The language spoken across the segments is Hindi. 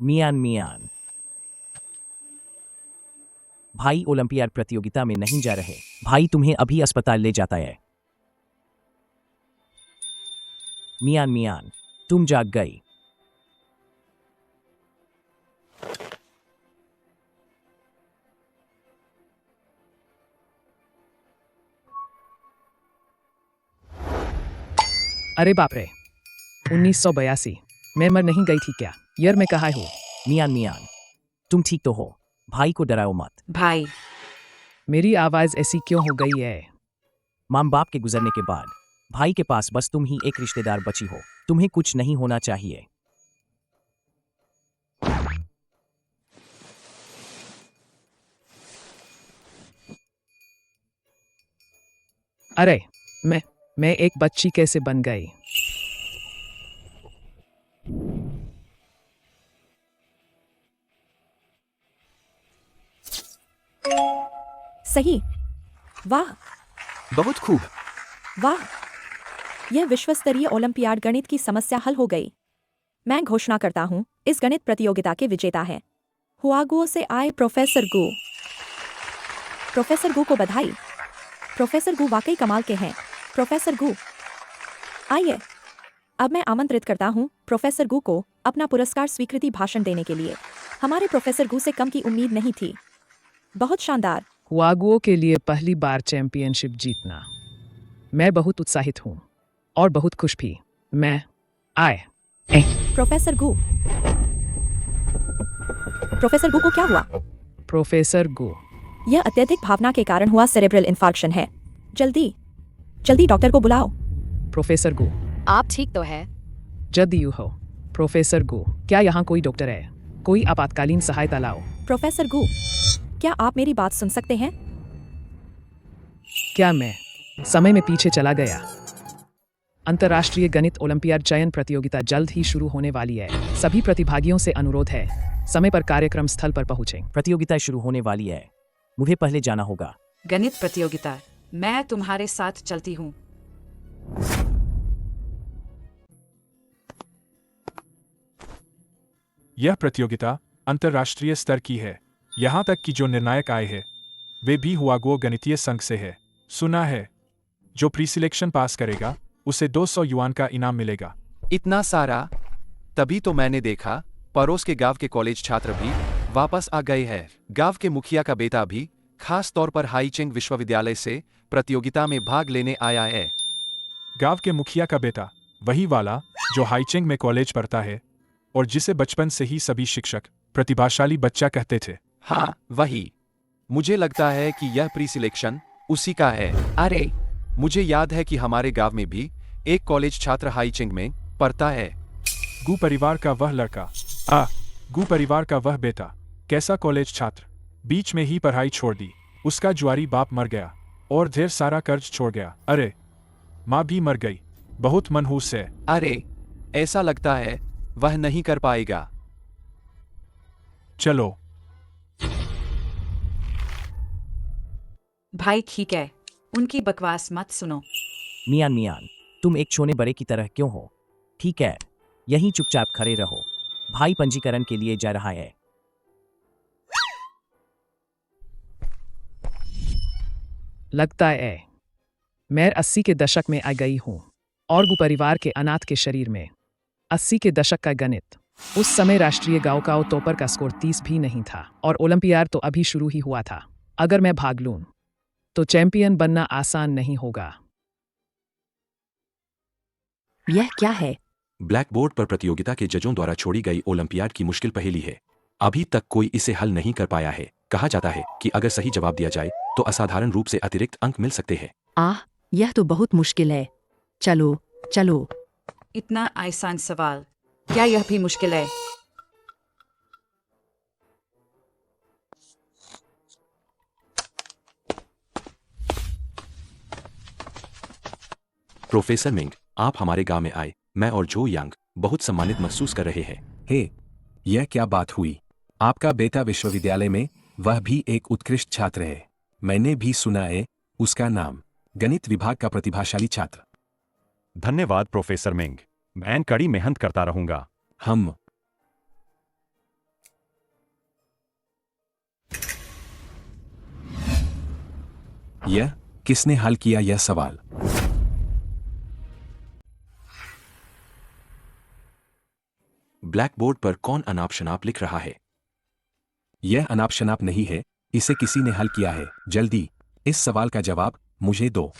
मियान मियान। भाई ओलंपियाड प्रतियोगिता में नहीं जा रहे। भाई तुम्हें अभी अस्पताल ले जाता है। मियान मियान, तुम जाग गई। अरे बाप रे, 1982 मैं मर नहीं गई थी क्या? यार मैं कहाँ हूँ? मियान मियान, तुम ठीक तो हो? भाई को डराओ मत। भाई, मेरी आवाज़ ऐसी क्यों हो गई है? माँ बाप के गुजरने के बाद भाई के पास बस तुम ही एक रिश्तेदार बची हो। तुम्हें कुछ नहीं होना चाहिए। अरे मैं एक बच्ची कैसे बन गई? सही। वाह बहुत खूब। वाह, यह विश्व स्तरीय ओलंपियाड गणित की समस्या हल हो गई। मैं घोषणा करता हूँ, इस गणित प्रतियोगिता के विजेता है हुआगुओ से आए प्रोफेसर गु। प्रोफेसर गु को बधाई। प्रोफेसर गु वाकई कमाल के हैं। प्रोफेसर गु, आइए। अब मैं आमंत्रित करता हूँ प्रोफेसर गु को अपना पुरस्कार स्वीकृति भाषण देने के लिए। हमारे प्रोफेसर गु से कम की उम्मीद नहीं थी। बहुत शानदार। हुआगुओ के लिए पहली बार चैंपियनशिप जीतना। मैं बहुत उत्साहित हूँ और बहुत खुश भी। मैं आए। प्रोफेसर गु। प्रोफेसर गु को क्या हुआ? प्रोफेसर गु, यह अत्यधिक भावना के कारण हुआ सेरेब्रल इन्फार्क्शन है। जल्दी जल्दी डॉक्टर को बुलाओ। प्रोफेसर गु, आप ठीक तो है? जल्दी हो। प्रोफेसर गु, क्या यहाँ कोई डॉक्टर है? कोई आपातकालीन सहायता लाओ। प्रोफेसर गु, क्या आप मेरी बात सुन सकते हैं? क्या मैं समय में पीछे चला गया? अंतर्राष्ट्रीय गणित ओलंपियाड चयन प्रतियोगिता जल्द ही शुरू होने वाली है। सभी प्रतिभागियों से अनुरोध है, समय पर कार्यक्रम स्थल पर पहुंचें। प्रतियोगिता शुरू होने वाली है। मुझे पहले जाना होगा। गणित प्रतियोगिता, मैं तुम्हारे साथ चलती हूँ। यह प्रतियोगिता अंतर्राष्ट्रीय स्तर की है। यहाँ तक कि जो निर्णायक आए हैं वे भी हुआगुओ गणितीय संघ से है। सुना है जो प्री सिलेक्शन पास करेगा उसे 200 युआन का इनाम मिलेगा। इतना सारा? तभी तो मैंने देखा पड़ोस के गांव के कॉलेज छात्र भी वापस आ गए हैं। गांव के मुखिया का बेटा भी खास तौर पर हाईचेंग विश्वविद्यालय से प्रतियोगिता में भाग लेने आया है। गांव के मुखिया का बेटा, वही वाला जो हाईचेंग में कॉलेज पढ़ता है और जिसे बचपन से ही सभी शिक्षक प्रतिभाशाली बच्चा कहते थे। हाँ, वही। मुझे लगता है कि यह प्री सिलेक्शन उसी का है। अरे, मुझे याद है कि हमारे गांव में भी एक कॉलेज छात्र हाईचेंग में पढ़ता है। गु परिवार का वह लड़का, गु परिवार का वह बेटा, कैसा कॉलेज छात्र, बीच में ही पढ़ाई छोड़ दी। उसका जुआरी बाप मर गया और ढेर सारा कर्ज छोड़ गया। अरे, माँ भी मर गई। बहुत मनहूस है। अरे, ऐसा लगता है वह नहीं कर पाएगा। चलो। भाई ठीक है, उनकी बकवास मत सुनो। मियान मियान, तुम एक छोने बड़े की तरह क्यों हो? ठीक है, यहीं चुपचाप खड़े रहो। भाई पंजीकरण के लिए जा रहा है। लगता है मैं 80 के दशक में आ गई हूँ और गु परिवार के अनाथ के शरीर में 80 के दशक का गणित। उस समय राष्ट्रीय गांव टॉपर का स्कोर 30 भी नहीं था और ओलंपियाड तो अभी शुरू ही हुआ था। अगर मैं भाग लूं तो चैंपियन बनना आसान नहीं होगा। यह क्या है? ब्लैक बोर्ड पर प्रतियोगिता के जजों द्वारा छोड़ी गई ओलंपियाड की मुश्किल पहेली है। अभी तक कोई इसे हल नहीं कर पाया है। कहा जाता है कि अगर सही जवाब दिया जाए तो असाधारण रूप से अतिरिक्त अंक मिल सकते हैं। यह तो बहुत मुश्किल है। चलो चलो। इतना आसान सवाल, क्या यह भी मुश्किल है? प्रोफेसर मिंग, आप हमारे गांव में आए। मैं और जो यांग बहुत सम्मानित महसूस कर रहे हैं। हे, यह क्या बात हुई? आपका बेटा विश्वविद्यालय में, वह भी एक उत्कृष्ट छात्र है। मैंने भी सुना है उसका नाम। गणित विभाग का प्रतिभाशाली छात्र। धन्यवाद प्रोफेसर मिंग, मैं कड़ी मेहनत करता रहूंगा। हम यह किसने हल किया यह सवाल? ब्लैक बोर्ड पर कौन अनाप शनाप लिख रहा है? यह अनाप शनाप नहीं है, इसे किसी ने हल किया है। जल्दी इस सवाल का जवाब मुझे दो।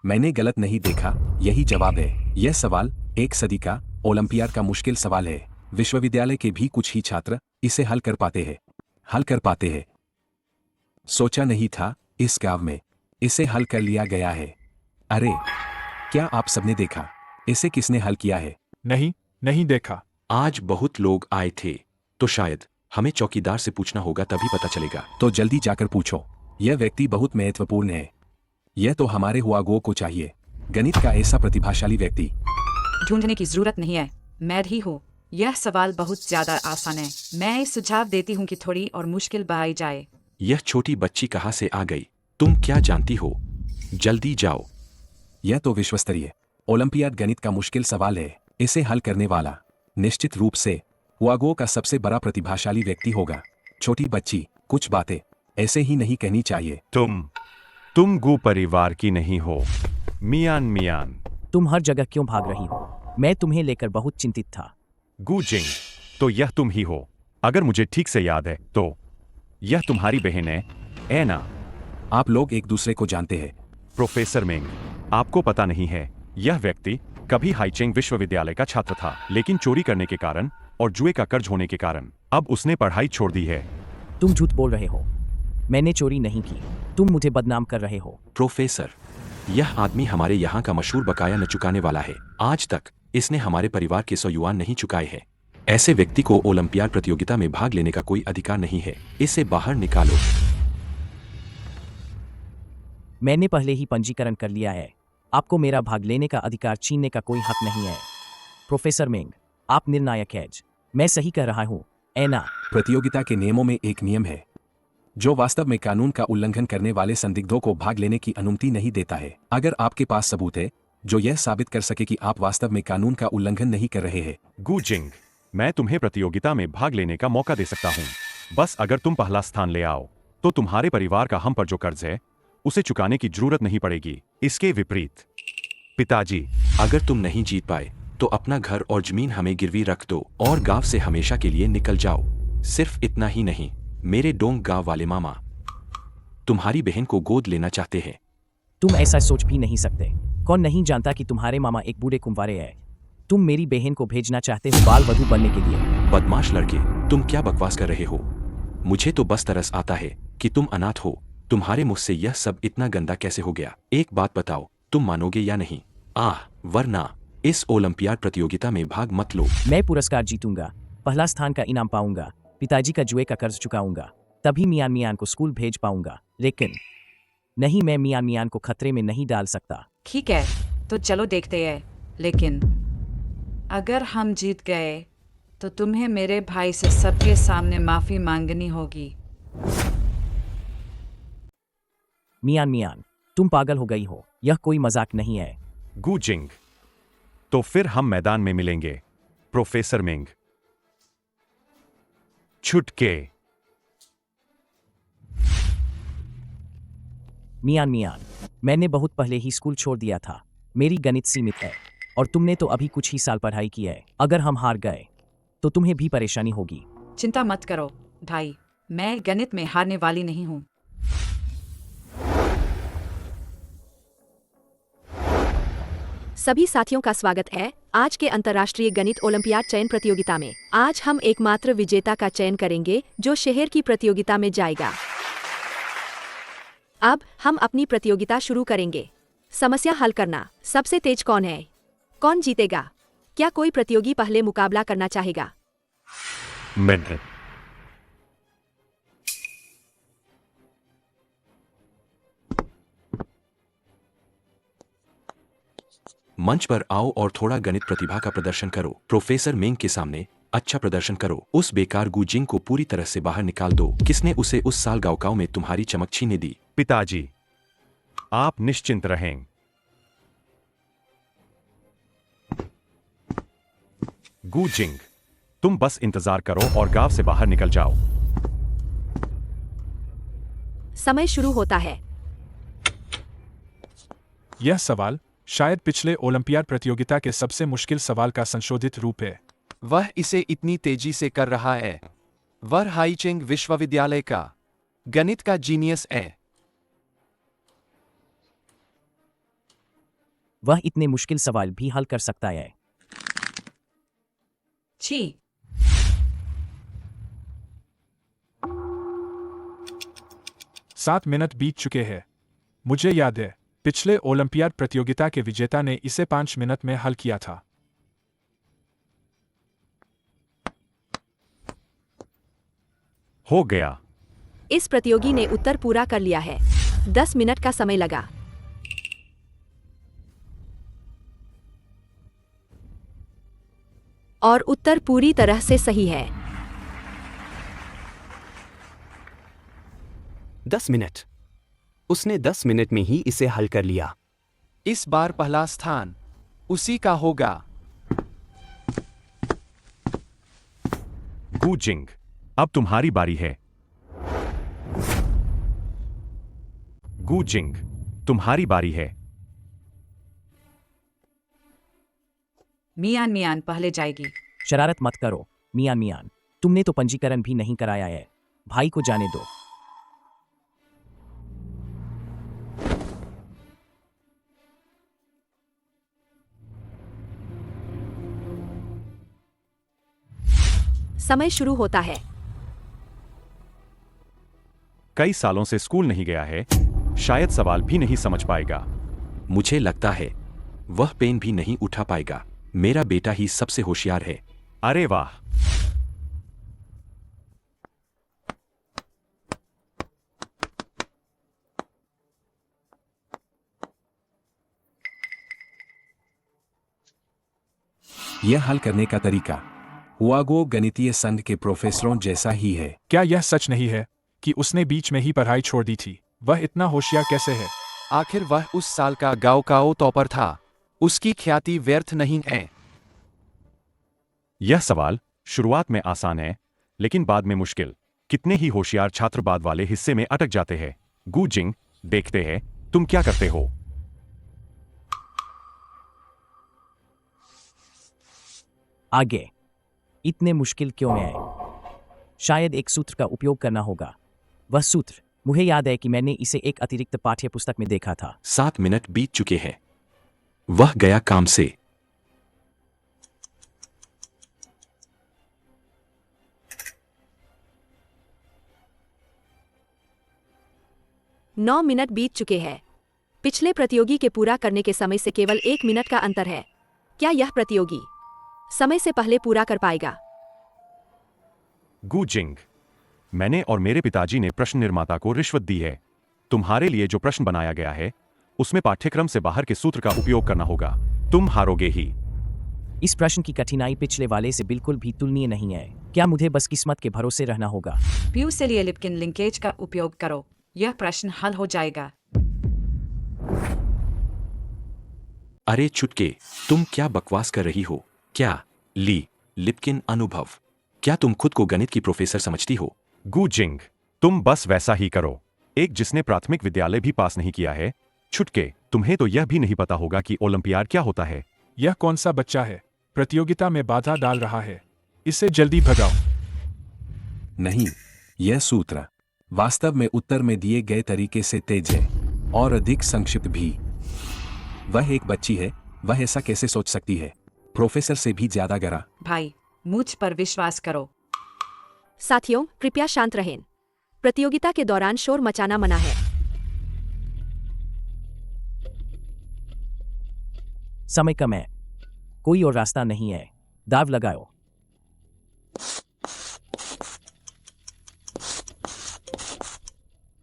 मैंने गलत नहीं देखा, यही जवाब है। यह सवाल एक सदी का ओलंपियाड का मुश्किल सवाल है। विश्वविद्यालय के भी कुछ ही छात्र इसे हल कर पाते हैं। सोचा नहीं था इस गांव में इसे हल कर लिया गया है। अरे क्या आप सबने देखा इसे किसने हल किया है? नहीं, नहीं देखा। आज बहुत लोग आए थे, तो शायद हमें चौकीदार से पूछना होगा, तभी पता चलेगा। तो जल्दी जाकर पूछो। यह व्यक्ति बहुत महत्वपूर्ण है। यह तो हमारे हुआगो को चाहिए, गणित का ऐसा प्रतिभाशाली व्यक्ति। ढूंढने की जरूरत नहीं है, मैं ही हूँ। यह सवाल बहुत ज्यादा आसान है। मैं सुझाव देती हूँ कि थोड़ी और मुश्किल बनाई जाए। यह छोटी बच्ची कहाँ से आ गई? तुम क्या जानती हो? जल्दी जाओ। यह तो विश्वस्तरीय ओलंपियाड गणित का मुश्किल सवाल है। इसे हल करने वाला निश्चित रूप से हुआगो का सबसे बड़ा प्रतिभाशाली व्यक्ति होगा। छोटी बच्ची, कुछ बातें ऐसे ही नहीं कहनी चाहिए। तुम गु परिवार की नहीं हो। मियान। तुम हर जगह क्यों भाग रही हो? मैं तुम्हें लेकर बहुत चिंतित था। गु जिंग, तो यह तुम ही हो। अगर मुझे ठीक से याद है तो यह तुम्हारी बहन है, एना। आप लोग एक दूसरे को जानते हैं। प्रोफेसर मिंग, आपको पता नहीं है, यह व्यक्ति कभी हाइचेंग विश्वविद्यालय का छात्र था, लेकिन चोरी करने के कारण और जुए का कर्ज होने के कारण अब उसने पढ़ाई छोड़ दी है। तुम झूठ बोल रहे हो। मैंने चोरी नहीं की। तुम मुझे बदनाम कर रहे हो। प्रोफेसर, यह आदमी हमारे यहाँ का मशहूर बकाया न चुकाने वाला है। आज तक इसने हमारे परिवार के 100 युआन नहीं चुकाए हैं। ऐसे व्यक्ति को ओलंपियाड प्रतियोगिता में भाग लेने का कोई अधिकार नहीं है। इसे बाहर निकालो। मैंने पहले ही पंजीकरण कर लिया है। आपको मेरा भाग लेने का अधिकार छीनने का कोई हक नहीं है। प्रोफेसर मिंग, आप निर्णायक हैं। मैं सही कह रहा हूँ, एना? प्रतियोगिता के नियमों में एक नियम है जो वास्तव में कानून का उल्लंघन करने वाले संदिग्धों को भाग लेने की अनुमति नहीं देता है। अगर आपके पास सबूत है जो यह साबित कर सके कि आप वास्तव में कानून का उल्लंघन नहीं कर रहे हैं। गु जिंग, मैं तुम्हें प्रतियोगिता में भाग लेने का मौका दे सकता हूँ। बस अगर तुम पहला स्थान ले आओ तो तुम्हारे परिवार का हम पर जो कर्ज है उसे चुकाने की जरूरत नहीं पड़ेगी। इसके विपरीत पिताजी, अगर तुम नहीं जीत पाए तो अपना घर और जमीन हमें गिरवी रख दो और गांव से हमेशा के लिए निकल जाओ। सिर्फ इतना ही नहीं, मेरे डोंग गांव वाले मामा तुम्हारी बहन को गोद लेना चाहते हैं। तुम ऐसा सोच भी नहीं सकते। कौन नहीं जानता कि तुम्हारे मामा एक बूढ़े कुंवारे हैं। तुम मेरी बहन को भेजना चाहते हो बाल वधू बनने के लिए। बदमाश लड़के, तुम क्या बकवास कर रहे हो? मुझे तो बस तरस आता है कि तुम अनाथ हो। तुम्हारे मुंह से यह सब इतना गंदा कैसे हो गया? एक बात बताओ, तुम मानोगे या नहीं? वरना इस ओलंपियाड प्रतियोगिता में भाग मत लो। मैं पुरस्कार जीतूंगा, पहला स्थान का इनाम पाऊंगा, पिताजी का जुए का कर्ज चुकाऊंगा, तभी मियान को स्कूल भेज पाऊंगा। लेकिन नहीं, मैं मियान को खतरे में नहीं डाल सकता। ठीक है, तो चलो देखते हैं। लेकिन अगर हम जीत गए तो तुम्हें मेरे भाई से सबके सामने माफी मांगनी होगी। मियान, तुम पागल हो गई हो। यह कोई मजाक नहीं है। गु जिंग, तो फिर हम मैदान में मिलेंगे। Professor Ming, छुटके। मियान, मैंने बहुत पहले ही स्कूल छोड़ दिया था। मेरी गणित सीमित है और तुमने तो अभी कुछ ही साल पढ़ाई की है। अगर हम हार गए तो तुम्हें भी परेशानी होगी। चिंता मत करो भाई, मैं गणित में हारने वाली नहीं हूँ। सभी साथियों का स्वागत है आज के अंतर्राष्ट्रीय गणित ओलंपियाड चयन प्रतियोगिता में। आज हम एकमात्र विजेता का चयन करेंगे जो शहर की प्रतियोगिता में जाएगा। अब हम अपनी प्रतियोगिता शुरू करेंगे। समस्या हल करना। सबसे तेज कौन है? कौन जीतेगा? क्या कोई प्रतियोगी पहले मुकाबला करना चाहेगा? मैंने। मंच पर आओ और थोड़ा गणित प्रतिभा का प्रदर्शन करो। प्रोफेसर मिंग के सामने अच्छा प्रदर्शन करो। उस बेकार गु जिंग को पूरी तरह से बाहर निकाल दो। किसने उसे उस साल गांव में तुम्हारी चमक छीने दी? पिताजी, आप निश्चिंत रहें। गु जिंग, तुम बस इंतजार करो और गांव से बाहर निकल जाओ। समय शुरू होता है। यह सवाल शायद पिछले ओलंपियाड प्रतियोगिता के सबसे मुश्किल सवाल का संशोधित रूप है। वह इसे इतनी तेजी से कर रहा है। वह हाईचेंग विश्वविद्यालय का गणित का जीनियस है। वह इतने मुश्किल सवाल भी हल कर सकता है। छी, 7 मिनट बीत चुके हैं। मुझे याद है पिछले ओलंपियाड प्रतियोगिता के विजेता ने इसे 5 मिनट में हल किया था। हो गया। इस प्रतियोगी ने उत्तर पूरा कर लिया है। 10 मिनट का समय लगा। और उत्तर पूरी तरह से सही है। 10 मिनट। उसने 10 मिनट में ही इसे हल कर लिया। इस बार पहला स्थान उसी का होगा। गु जिंग, अब तुम्हारी बारी है। गु जिंग, तुम्हारी बारी है। मियान मियान पहले जाएगी। शरारत मत करो मियान मियान, तुमने तो पंजीकरण भी नहीं कराया है। भाई को जाने दो। समय शुरू होता है। कई सालों से स्कूल नहीं गया है, शायद सवाल भी नहीं समझ पाएगा। मुझे लगता है वह पेन भी नहीं उठा पाएगा। मेरा बेटा ही सबसे होशियार है। अरे वाह। यह हल करने का तरीका हुआगो गणितीय संघ के प्रोफेसरों जैसा ही है। क्या यह सच नहीं है कि उसने बीच में ही पढ़ाई छोड़ दी थी? वह इतना होशियार कैसे है? आखिर वह उस साल का गाओकाओ टॉपर था। उसकी ख्याति व्यर्थ नहीं है। यह सवाल शुरुआत में आसान है, लेकिन बाद में मुश्किल। कितने ही होशियार छात्र बाद वाले हिस्से में अटक जाते हैं। गु जिंग, देखते हैं तुम क्या करते हो। आगे। इतने मुश्किल क्यों है? शायद एक सूत्र का उपयोग करना होगा। वह सूत्र, मुझे याद है कि मैंने इसे एक अतिरिक्त पाठ्य पुस्तक में देखा था। 7 मिनट बीत चुके हैं। वह गया काम से। नौ मिनट बीत चुके हैं। पिछले प्रतियोगी के पूरा करने के समय से केवल 1 मिनट का अंतर है। क्या यह प्रतियोगी समय से पहले पूरा कर पाएगा? गु जिंग, मैंने और मेरे पिताजी ने प्रश्न निर्माता को रिश्वत दी है। तुम्हारे लिए जो प्रश्न बनाया गया है उसमें पाठ्यक्रम से बाहर के सूत्र का उपयोग करना होगा। तुम हारोगे ही। इस प्रश्न की कठिनाई पिछले वाले से बिल्कुल भी तुलनीय नहीं है। क्या मुझे बस किस्मत के भरोसे रहना होगा? प्यू से लिए लिप्किन लिंकेज का उपयोग करो। यह प्रश्न हल हो जाएगा। अरे चुटके, तुम क्या बकवास कर रही हो? क्या लिप्किन अनुभव? क्या तुम खुद को गणित की प्रोफेसर समझती हो? गु जिंग, तुम बस वैसा ही करो। एक जिसने प्राथमिक विद्यालय भी पास नहीं किया है। छुटके, तुम्हें तो यह भी नहीं पता होगा कि ओलंपियाड क्या होता है। यह कौन सा बच्चा है प्रतियोगिता में बाधा डाल रहा है? इसे जल्दी भगाओ। नहीं, यह सूत्र वास्तव में उत्तर में दिए गए तरीके से तेज है और अधिक संक्षिप्त भी। वह एक बच्ची है, वह ऐसा कैसे सोच सकती है? प्रोफेसर से भी ज्यादा गहरा। भाई, मुझ पर विश्वास करो। साथियों, कृपया शांत रहें। प्रतियोगिता के दौरान शोर मचाना मना है। समय कम है, कोई और रास्ता नहीं है। दाव लगाओ।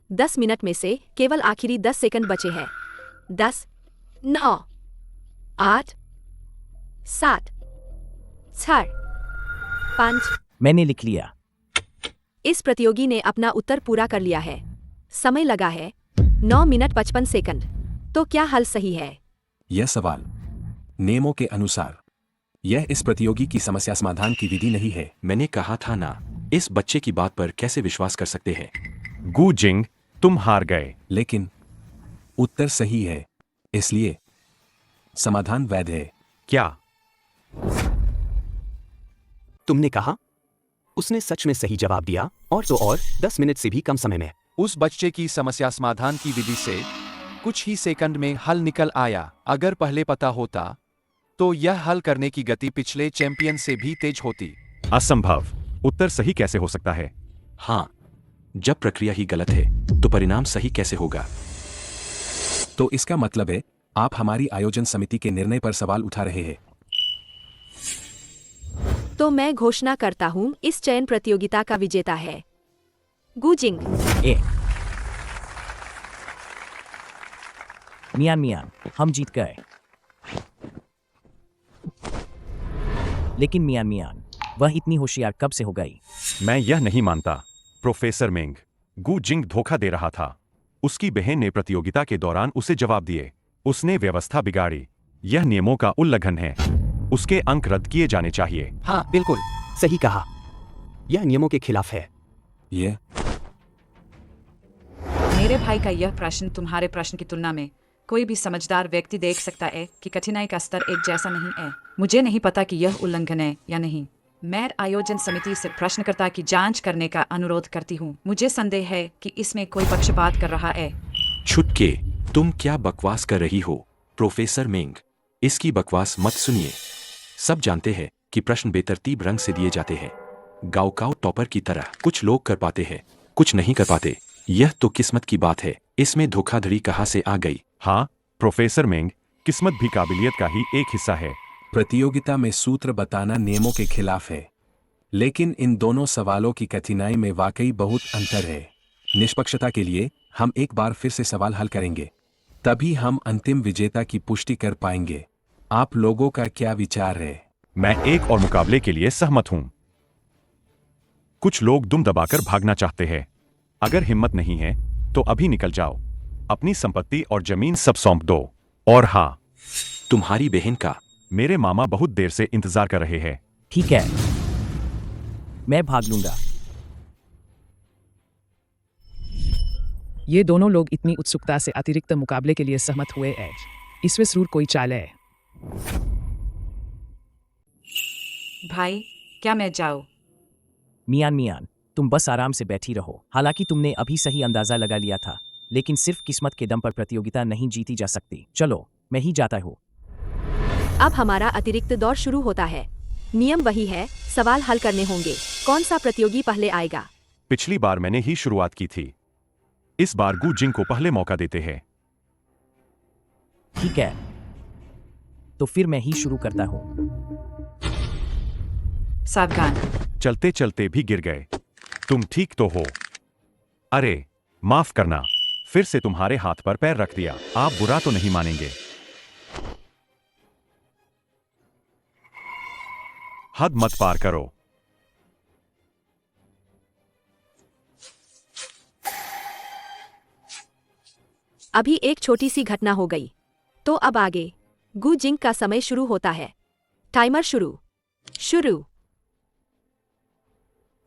दस मिनट में से केवल आखिरी 10 सेकंड बचे हैं। 10, 9, 8, 7, 6, 5। मैंने लिख लिया। इस प्रतियोगी ने अपना उत्तर पूरा कर लिया है। समय लगा है 9 मिनट 55 सेकंड। तो क्या हल सही है? यह सवाल नियमों के अनुसार यह इस प्रतियोगी की समस्या समाधान की विधि नहीं है। मैंने कहा था ना, इस बच्चे की बात पर कैसे विश्वास कर सकते हैं? गु जिंग, तुम हार गए। लेकिन उत्तर सही है, इसलिए समाधान वैध है। क्या? तुमने कहा। उसने सच में सही जवाब दिया, और तो और 10 मिनट से भी कम समय में। उस बच्चे की समस्या समाधान की विधि से कुछ ही सेकंड में हल निकल आया। अगर पहले पता होता तो यह हल करने की गति पिछले चैंपियन से भी तेज होती। असंभव। उत्तर सही कैसे हो सकता है? हाँ, जब प्रक्रिया ही गलत है तो परिणाम सही कैसे होगा? तो इसका मतलब है आप हमारी आयोजन समिति के निर्णय पर सवाल उठा रहे हैं। तो मैं घोषणा करता हूँ इस चयन प्रतियोगिता का विजेता है गुजिंग। ए मियान, हम जीत गए। लेकिन मियान, वह इतनी होशियार कब से हो गई? मैं यह नहीं मानता। प्रोफेसर मिंग, गु जिंग धोखा दे रहा था। उसकी बहन ने प्रतियोगिता के दौरान उसे जवाब दिए। उसने व्यवस्था बिगाड़ी। यह नियमों का उल्लंघन है। उसके अंक रद्द किए जाने चाहिए। हाँ, बिल्कुल सही कहा। यह नियमों के खिलाफ है। यह मेरे भाई का यह प्रश्न तुम्हारे प्रश्न की तुलना में कोई भी समझदार व्यक्ति देख सकता है कि कठिनाई का स्तर एक जैसा नहीं है। मुझे नहीं पता कि यह उल्लंघन है या नहीं। मैं आयोजन समिति से प्रश्नकर्ता की जांच करने का अनुरोध करती हूँ। मुझे संदेह है कि इसमें कोई पक्षपात कर रहा है। छुटके, तुम क्या बकवास कर रही हो? प्रोफेसर मिंग, इसकी बकवास मत सुनिए। सब जानते हैं कि प्रश्न बेतरतीब रंग से दिए जाते हैं, गाओकाओ टॉपर की तरह। कुछ लोग कर पाते हैं, कुछ नहीं कर पाते। यह तो किस्मत की बात है। इसमें धोखाधड़ी कहाँ से आ गई? हाँ, प्रोफेसर मिंग, किस्मत भी काबिलियत का ही एक हिस्सा है। प्रतियोगिता में सूत्र बताना नियमों के खिलाफ है, लेकिन इन दोनों सवालों की कठिनाई में वाकई बहुत अंतर है। निष्पक्षता के लिए हम एक बार फिर से सवाल हल करेंगे, तभी हम अंतिम विजेता की पुष्टि कर पाएंगे। आप लोगों का क्या विचार है? मैं एक और मुकाबले के लिए सहमत हूं। कुछ लोग दुम दबाकर भागना चाहते हैं। अगर हिम्मत नहीं है तो अभी निकल जाओ। अपनी संपत्ति और जमीन सब सौंप दो। और हाँ, तुम्हारी बहन का? मेरे मामा बहुत देर से इंतजार कर रहे हैं। ठीक है, मैं भाग लूंगा। ये दोनों लोग इतनी उत्सुकता से अतिरिक्त मुकाबले के लिए सहमत हुए हैं। इसमें जरूर कोई चाल है। भाई, क्या मैं जाऊँ? मियान, तुम बस आराम से बैठी रहो। हालांकि तुमने अभी सही अंदाजा लगा लिया था, लेकिन सिर्फ किस्मत के दम पर प्रतियोगिता नहीं जीती जा सकती। चलो, मैं ही जाता हूँ। अब हमारा अतिरिक्त दौर शुरू होता है। नियम वही है, सवाल हल करने होंगे। कौन सा प्रतियोगी पहले आएगा? पिछली बार मैंने ही शुरुआत की थी। इस बार गु जिंग को पहले मौका देते हैं। ठीक है, तो फिर मैं ही शुरू करता हूँ। सावधान। चलते चलते भी गिर गए। तुम ठीक तो हो? अरे, माफ करना, फिर से तुम्हारे हाथ पर पैर रख दिया। आप बुरा तो नहीं मानेंगे? हद मत पार करो। अभी एक छोटी सी घटना हो गई। तो अब आगे गु जिंग का समय शुरू होता है। टाइमर शुरू।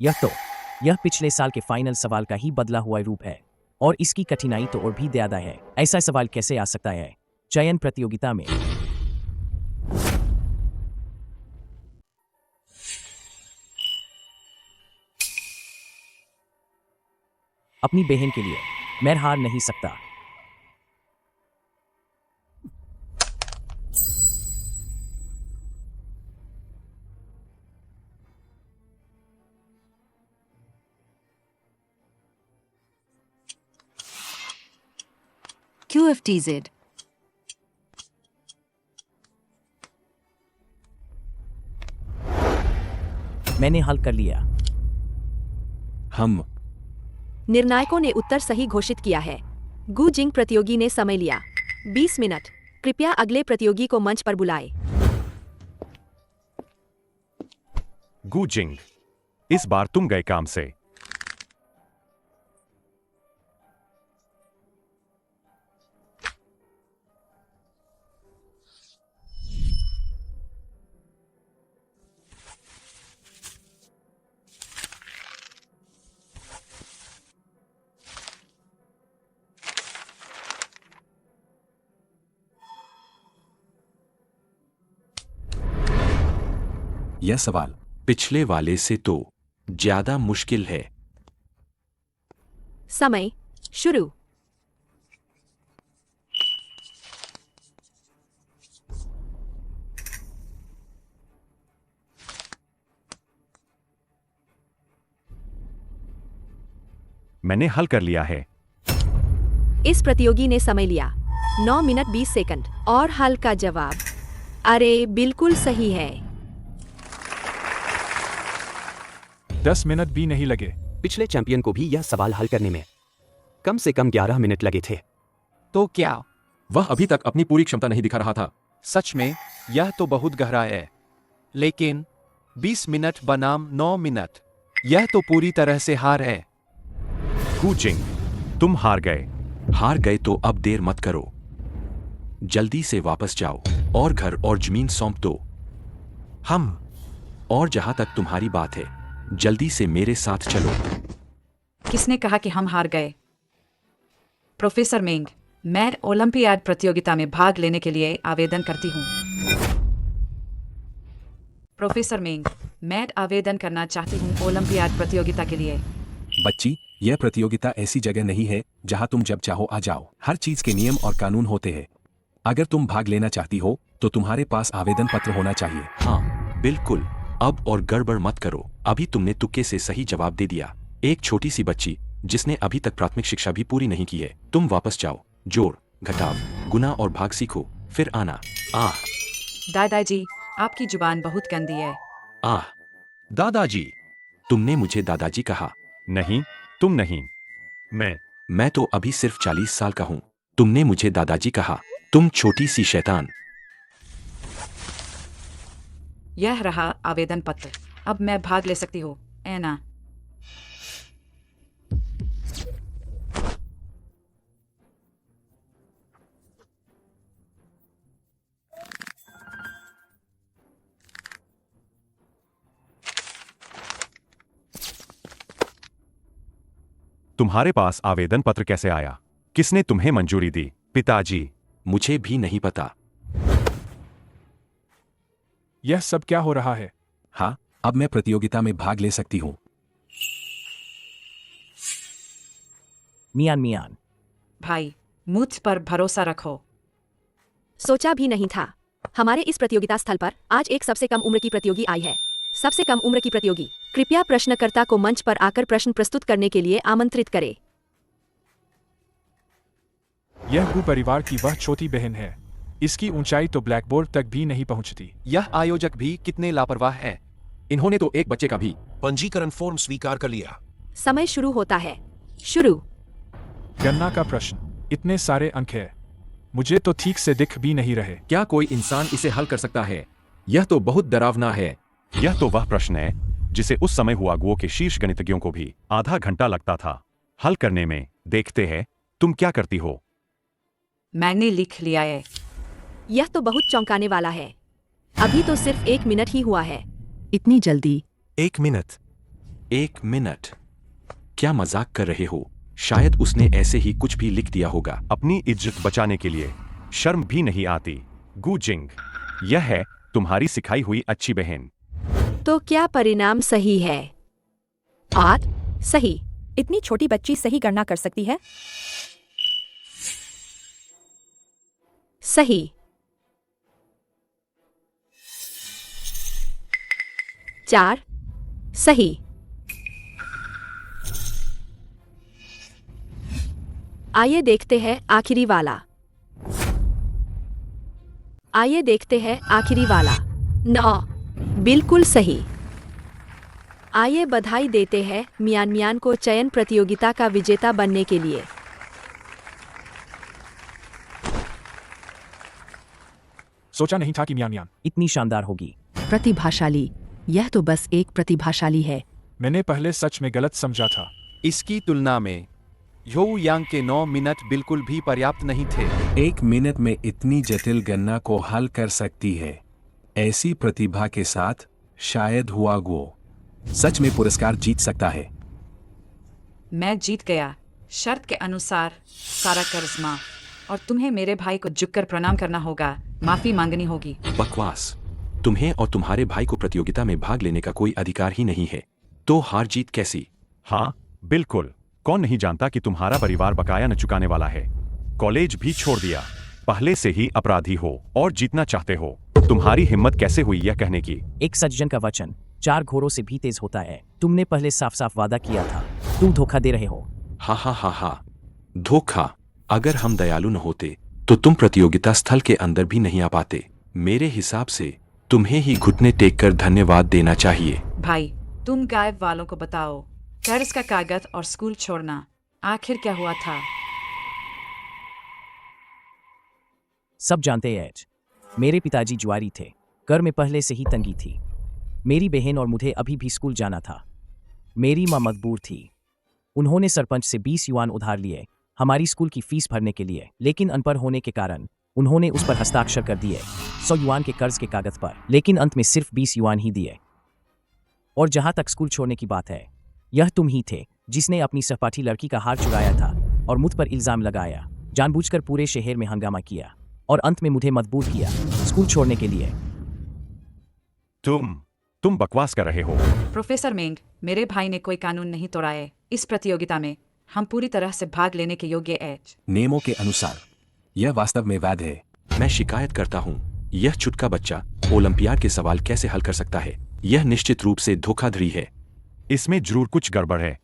यह पिछले साल के फाइनल सवाल का ही बदला हुआ रूप है, और इसकी कठिनाई तो और भी ज्यादा है। ऐसा सवाल कैसे आ सकता है चयन प्रतियोगिता में? अपनी बहन के लिए मैं हार नहीं सकता। QFTZ। मैंने हल कर लिया। हम निर्णायकों ने उत्तर सही घोषित किया है। गु जिंग प्रतियोगी ने समय लिया 20 मिनट। कृपया अगले प्रतियोगी को मंच पर बुलाए। गु जिंग, इस बार तुम गए काम से। यह सवाल पिछले वाले से तो ज्यादा मुश्किल है। समय शुरू। मैंने हल कर लिया है। इस प्रतियोगी ने समय लिया 9 मिनट 20 सेकंड और हल का जवाब अरे बिल्कुल सही है। 10 मिनट भी नहीं लगे। पिछले चैंपियन को भी यह सवाल हल करने में कम से कम 11 मिनट लगे थे। तो क्या वह अभी तक अपनी पूरी क्षमता नहीं दिखा रहा था। सच में यह तो बहुत गहरा है, लेकिन 20 मिनट बनाम 9 मिनट, यह तो पूरी तरह से हार है। गु जिंग, तुम हार गए। हार गए तो अब देर मत करो, जल्दी से वापस जाओ और घर और जमीन सौंप दो। और जहां तक तुम्हारी बात है, जल्दी से मेरे साथ चलो। किसने कहा कि हम हार गए? प्रोफेसर मेंग, मैं ओलंपियाड प्रतियोगिता में भाग लेने के लिए आवेदन करती हूँ। प्रोफेसर मेंग, मैं आवेदन करना चाहती हूँ ओलंपियाड प्रतियोगिता के लिए। बच्ची, यह प्रतियोगिता ऐसी जगह नहीं है जहां तुम जब चाहो आ जाओ। हर चीज के नियम और कानून होते हैं। अगर तुम भाग लेना चाहती हो तो तुम्हारे पास आवेदन पत्र होना चाहिए। हाँ बिल्कुल, अब और गड़बड़ मत करो। अभी तुमने तुक्के से सही जवाब दे दिया। एक छोटी सी बच्ची जिसने अभी तक प्राथमिक शिक्षा भी पूरी नहीं की है। तुम वापस जाओ, जोड़, घटाव, गुना और भाग सीखो, फिर आना। दादाजी, आपकी जुबान बहुत गंदी है। दादाजी, तुमने मुझे दादाजी कहा। नहीं, तुम नहीं, मैं तो अभी सिर्फ 40 साल का हूँ। तुमने मुझे दादाजी कहा, तुम छोटी सी शैतान। यह रहा आवेदन पत्र। अब मैं भाग ले सकती हूँ, ऐना? तुम्हारे पास आवेदन पत्र कैसे आया? किसने तुम्हें मंजूरी दी? पिताजी। मुझे भी नहीं पता। यह सब क्या हो रहा है? हाँ, अब मैं प्रतियोगिता में भाग ले सकती हूँ। मियान, भाई, मुझ पर भरोसा रखो। सोचा भी नहीं था। हमारे इस प्रतियोगिता स्थल पर आज एक सबसे कम उम्र की प्रतियोगी आई है। सबसे कम उम्र की प्रतियोगी, कृपया प्रश्नकर्ता को मंच पर आकर प्रश्न प्रस्तुत करने के लिए आमंत्रित करें। यह गु परिवार की वह छोटी बहन है। इसकी ऊंचाई तो ब्लैकबोर्ड तक भी नहीं पहुंचती। यह आयोजक भी कितने लापरवाह है। इन्होंने तो एक बच्चे का भी पंजीकरण फॉर्म स्वीकार कर लिया। समय शुरू होता है। शुरू। गन्ना का प्रश्न, इतने सारे अंक है, मुझे तो ठीक से दिख भी नहीं रहे। क्या कोई इंसान इसे हल कर सकता है? यह तो बहुत डरावना है। यह तो वह प्रश्न है जिसे उस समय हुआगुओ के शीर्ष गणितज्ञों को भी आधा घंटा लगता था हल करने में। देखते हैं तुम क्या करती हो। मैंने लिख लिया है। यह तो बहुत चौंकाने वाला है। अभी तो सिर्फ 1 मिनट ही हुआ है। इतनी जल्दी? 1 मिनट। 1 मिनट? क्या मजाक कर रहे हो? शायद उसने ऐसे ही कुछ भी लिख दिया होगा। अपनी इज्जत बचाने के लिए शर्म भी नहीं आती। गु जिंग, यह है तुम्हारी सिखाई हुई अच्छी बहन। तो क्या परिणाम सही है? 8 सही। इतनी छोटी बच्ची सही गणना कर सकती है? सही। 4 सही। आइए देखते हैं आखिरी वाला। आइए देखते हैं आखिरी वाला। 9 बिल्कुल सही। आइए बधाई देते हैं मियान को चयन प्रतियोगिता का विजेता बनने के लिए। सोचा नहीं था कि मियान इतनी शानदार होगी। प्रतिभाशाली? यह तो बस एक प्रतिभाशाली है। मैंने पहले सच में गलत समझा था। इसकी तुलना में ह्यू यांग के 9 मिनट बिल्कुल भी पर्याप्त नहीं थे। 1 मिनट में इतनी जटिल गणना को हल कर सकती है। ऐसी प्रतिभा के साथ शायद हुआगुओ सच में पुरस्कार जीत सकता है। मैं जीत गया। शर्त के अनुसार सारा कर्ज माफ, और तुम्हें मेरे भाई को झुककर प्रणाम करना होगा, माफी मांगनी होगी। बकवास। तुम्हें और तुम्हारे भाई को प्रतियोगिता में भाग लेने का कोई अधिकार ही नहीं है, तो हार जीत कैसी? हाँ बिल्कुल, कौन नहीं जानता कि तुम्हारा परिवार बकाया न चुकाने वाला है। कॉलेज भी छोड़ दिया, पहले से ही अपराधी हो और जीतना चाहते हो। तुम्हारी हिम्मत कैसे हुई यह कहने की? एक सज्जन का वचन 4 घोड़ों से भी तेज होता है। तुमने पहले साफ साफ वादा किया था, तुम धोखा दे रहे हो। हा हा हा हा, धोखा? अगर हम दयालु न होते तो तुम प्रतियोगिता स्थल के अंदर भी नहीं आ पाते। मेरे हिसाब से तुम्हें ही घुटने टेक कर धन्यवाद देना चाहिए। भाई, तुम गायब वालों को बताओ, कर्ज का कागज और स्कूल छोड़ना, आखिर क्या हुआ था? सब जानते हैं एज, मेरे पिताजी जुआरी थे, घर में पहले से ही तंगी थी। मेरी बहन और मुझे अभी भी स्कूल जाना था। मेरी माँ मजबूर थी, उन्होंने सरपंच से 20 युआन उधार लिए हमारी स्कूल की फीस भरने के लिए, लेकिन अनपढ़ होने के कारण उन्होंने उस पर हस्ताक्षर कर दिए 100 युआन के कर्ज के कागज पर, लेकिन अंत में सिर्फ 20 युआन ही दिए। और जहां तक स्कूल छोड़ने की बात है, यह तुम ही थे जिसने अपनी सहपाठी लड़की का हार चुराया था और मुझ पर इल्जाम लगाया, जानबूझकर पूरे शहर में हंगामा किया और अंत में मुझे मजबूर किया स्कूल छोड़ने के लिए। तुम बकवास कर रहे हो। प्रोफेसर मेंग, मेरे भाई ने कोई कानून नहीं तोड़ा है। इस प्रतियोगिता में हम पूरी तरह से भाग लेने के योग्य एच। नियमों के अनुसार यह वास्तव में वैध है। मैं शिकायत करता हूँ, यह छुटका बच्चा ओलंपियाड के सवाल कैसे हल कर सकता है? यह निश्चित रूप से धोखाधड़ी है। इसमें जरूर कुछ गड़बड़ है।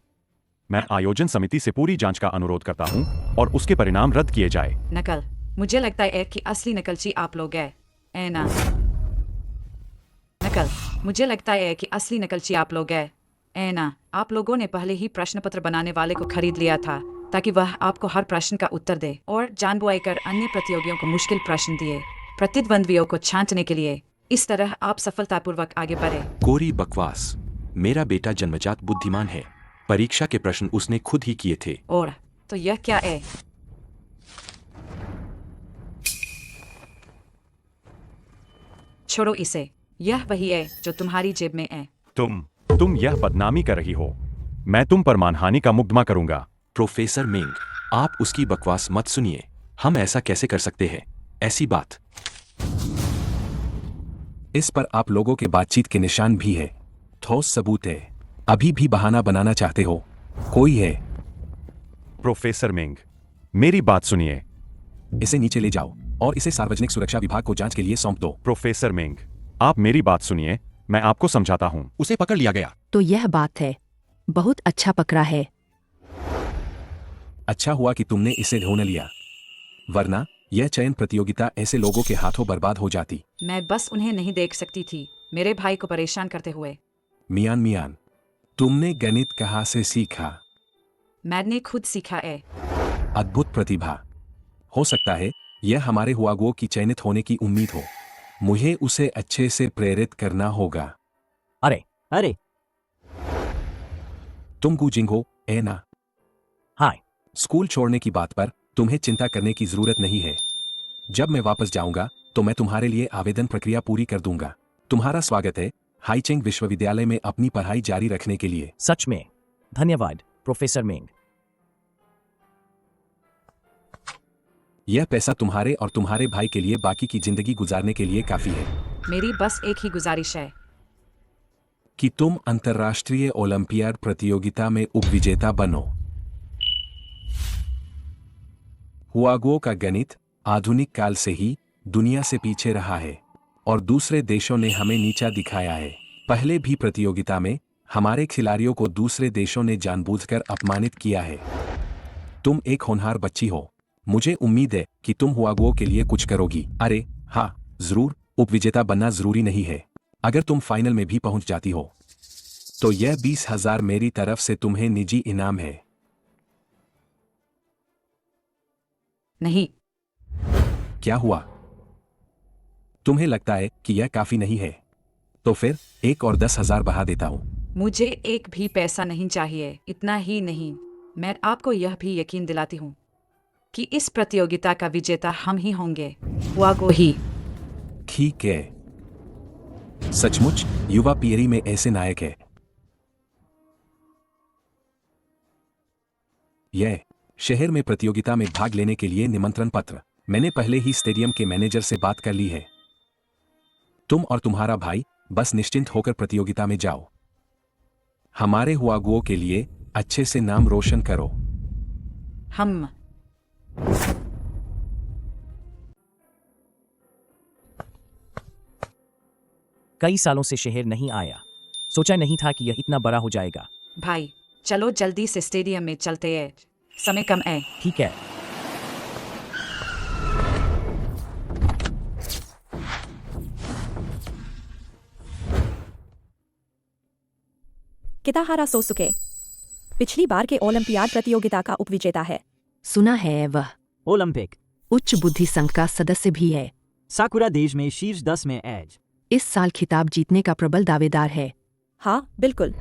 मैं आयोजन समिति से पूरी जांच का अनुरोध करता हूं और उसके परिणाम रद्द किए जाए। नकल? मुझे लगता है कि असली नकलची आप लोग हैं, है ना? नकल? मुझे लगता है कि असली नकलची आप लोग हैं, है ना? आप लोगों ने पहले ही प्रश्न पत्र बनाने वाले को खरीद लिया था ताकि वह आपको हर प्रश्न का उत्तर दे और जानबूझकर अन्य प्रतियोगियों को मुश्किल प्रश्न दिए प्रतिद्वंद्वियों को छांटने के लिए। इस तरह आप सफलतापूर्वक आगे बढ़े। कोरी बकवास। मेरा बेटा जन्मजात बुद्धिमान है। परीक्षा के प्रश्न उसने खुद ही किए थे। और तो यह क्या है? छोड़ो इसे, यह वही है जो तुम्हारी जेब में है। तुम यह बदनामी कर रही हो। मैं तुम पर मानहानि का मुकदमा करूंगा। प्रोफेसर मिंग, आप उसकी बकवास मत सुनिए। हम ऐसा कैसे कर सकते हैं? ऐसी बात। इस पर आप लोगों के बातचीत के निशान भी है, ठोस सबूत है। अभी भी बहाना बनाना चाहते हो? कोई है? प्रोफेसर मिंग, मेरी बात सुनिए। इसे नीचे ले जाओ और इसे सार्वजनिक सुरक्षा विभाग को जांच के लिए सौंप दो। प्रोफेसर मिंग, आप मेरी बात सुनिए, मैं आपको समझाता हूं। उसे पकड़ लिया गया। तो यह बात है, बहुत अच्छा पकड़ा है। अच्छा हुआ कि तुमने इसे ढूंढ लिया, वरना यह चयन प्रतियोगिता ऐसे लोगों के हाथों बर्बाद हो जाती। मैं बस उन्हें नहीं देख सकती थी, मेरे भाई को परेशान करते हुए। मियान, तुमने गणित कहाँ से सीखा? मैंने खुद सीखा है। अद्भुत प्रतिभा। हो सकता है यह हमारे हुआगुओ की चयनित होने की उम्मीद हो। मुझे उसे अच्छे से प्रेरित करना होगा। अरे तुम गुजिंग हो, है ना? हाय। स्कूल छोड़ने की बात पर तुम्हें चिंता करने की जरूरत नहीं है। जब मैं वापस जाऊंगा तो मैं तुम्हारे लिए आवेदन प्रक्रिया पूरी कर दूंगा। तुम्हारा स्वागत है हाईचेंग विश्वविद्यालय में अपनी पढ़ाई जारी रखने के लिए। सच में धन्यवाद प्रोफेसर मिंग। यह पैसा तुम्हारे और तुम्हारे भाई के लिए बाकी की जिंदगी गुजारने के लिए काफी है। मेरी बस एक ही गुजारिश है कि तुम अंतर्राष्ट्रीय ओलंपियाड प्रतियोगिता में उपविजेता बनो। हुआगुओ का गणित आधुनिक काल से ही दुनिया से पीछे रहा है और दूसरे देशों ने हमें नीचा दिखाया है। पहले भी प्रतियोगिता में हमारे खिलाड़ियों को दूसरे देशों ने जानबूझकर अपमानित किया है। तुम एक होनहार बच्ची हो, मुझे उम्मीद है कि तुम हुआगुओ के लिए कुछ करोगी। अरे हाँ, जरूर। उपविजेता बनना जरूरी नहीं है। अगर तुम फाइनल में भी पहुंच जाती हो तो यह 20,000 मेरी तरफ से तुम्हें निजी इनाम है। नहीं। क्या हुआ? तुम्हें लगता है कि यह काफी नहीं है? तो फिर एक और 10,000 बढ़ा देता हूं। मुझे एक भी पैसा नहीं चाहिए। इतना ही नहीं, मैं आपको यह भी यकीन दिलाती हूँ कि इस प्रतियोगिता का विजेता हम ही होंगे, हुआगुओ ही। ठीक है। सचमुच युवा पीढ़ी में ऐसे नायक है। यह शहर में प्रतियोगिता में भाग लेने के लिए निमंत्रण पत्र मैंने पहले ही स्टेडियम के मैनेजर से बात कर ली है। तुम और तुम्हारा भाई बस निश्चिंत होकर प्रतियोगिता में जाओ। हमारे हुआगुओ के लिए अच्छे से नाम रोशन करो। हम कई सालों से शहर नहीं आया, सोचा नहीं था कि यह इतना बड़ा हो जाएगा। भाई चलो जल्दी से स्टेडियम में चलते हैं, समय कम है। ठीक है। किताहारा सोसुके पिछली बार के ओलंपियाड प्रतियोगिता का उपविजेता है। सुना है वह ओलंपिक उच्च बुद्धि संघ का सदस्य भी है। साकुरा देश में शीर्ष 10 में एज। इस साल खिताब जीतने का प्रबल दावेदार है। हाँ बिल्कुल।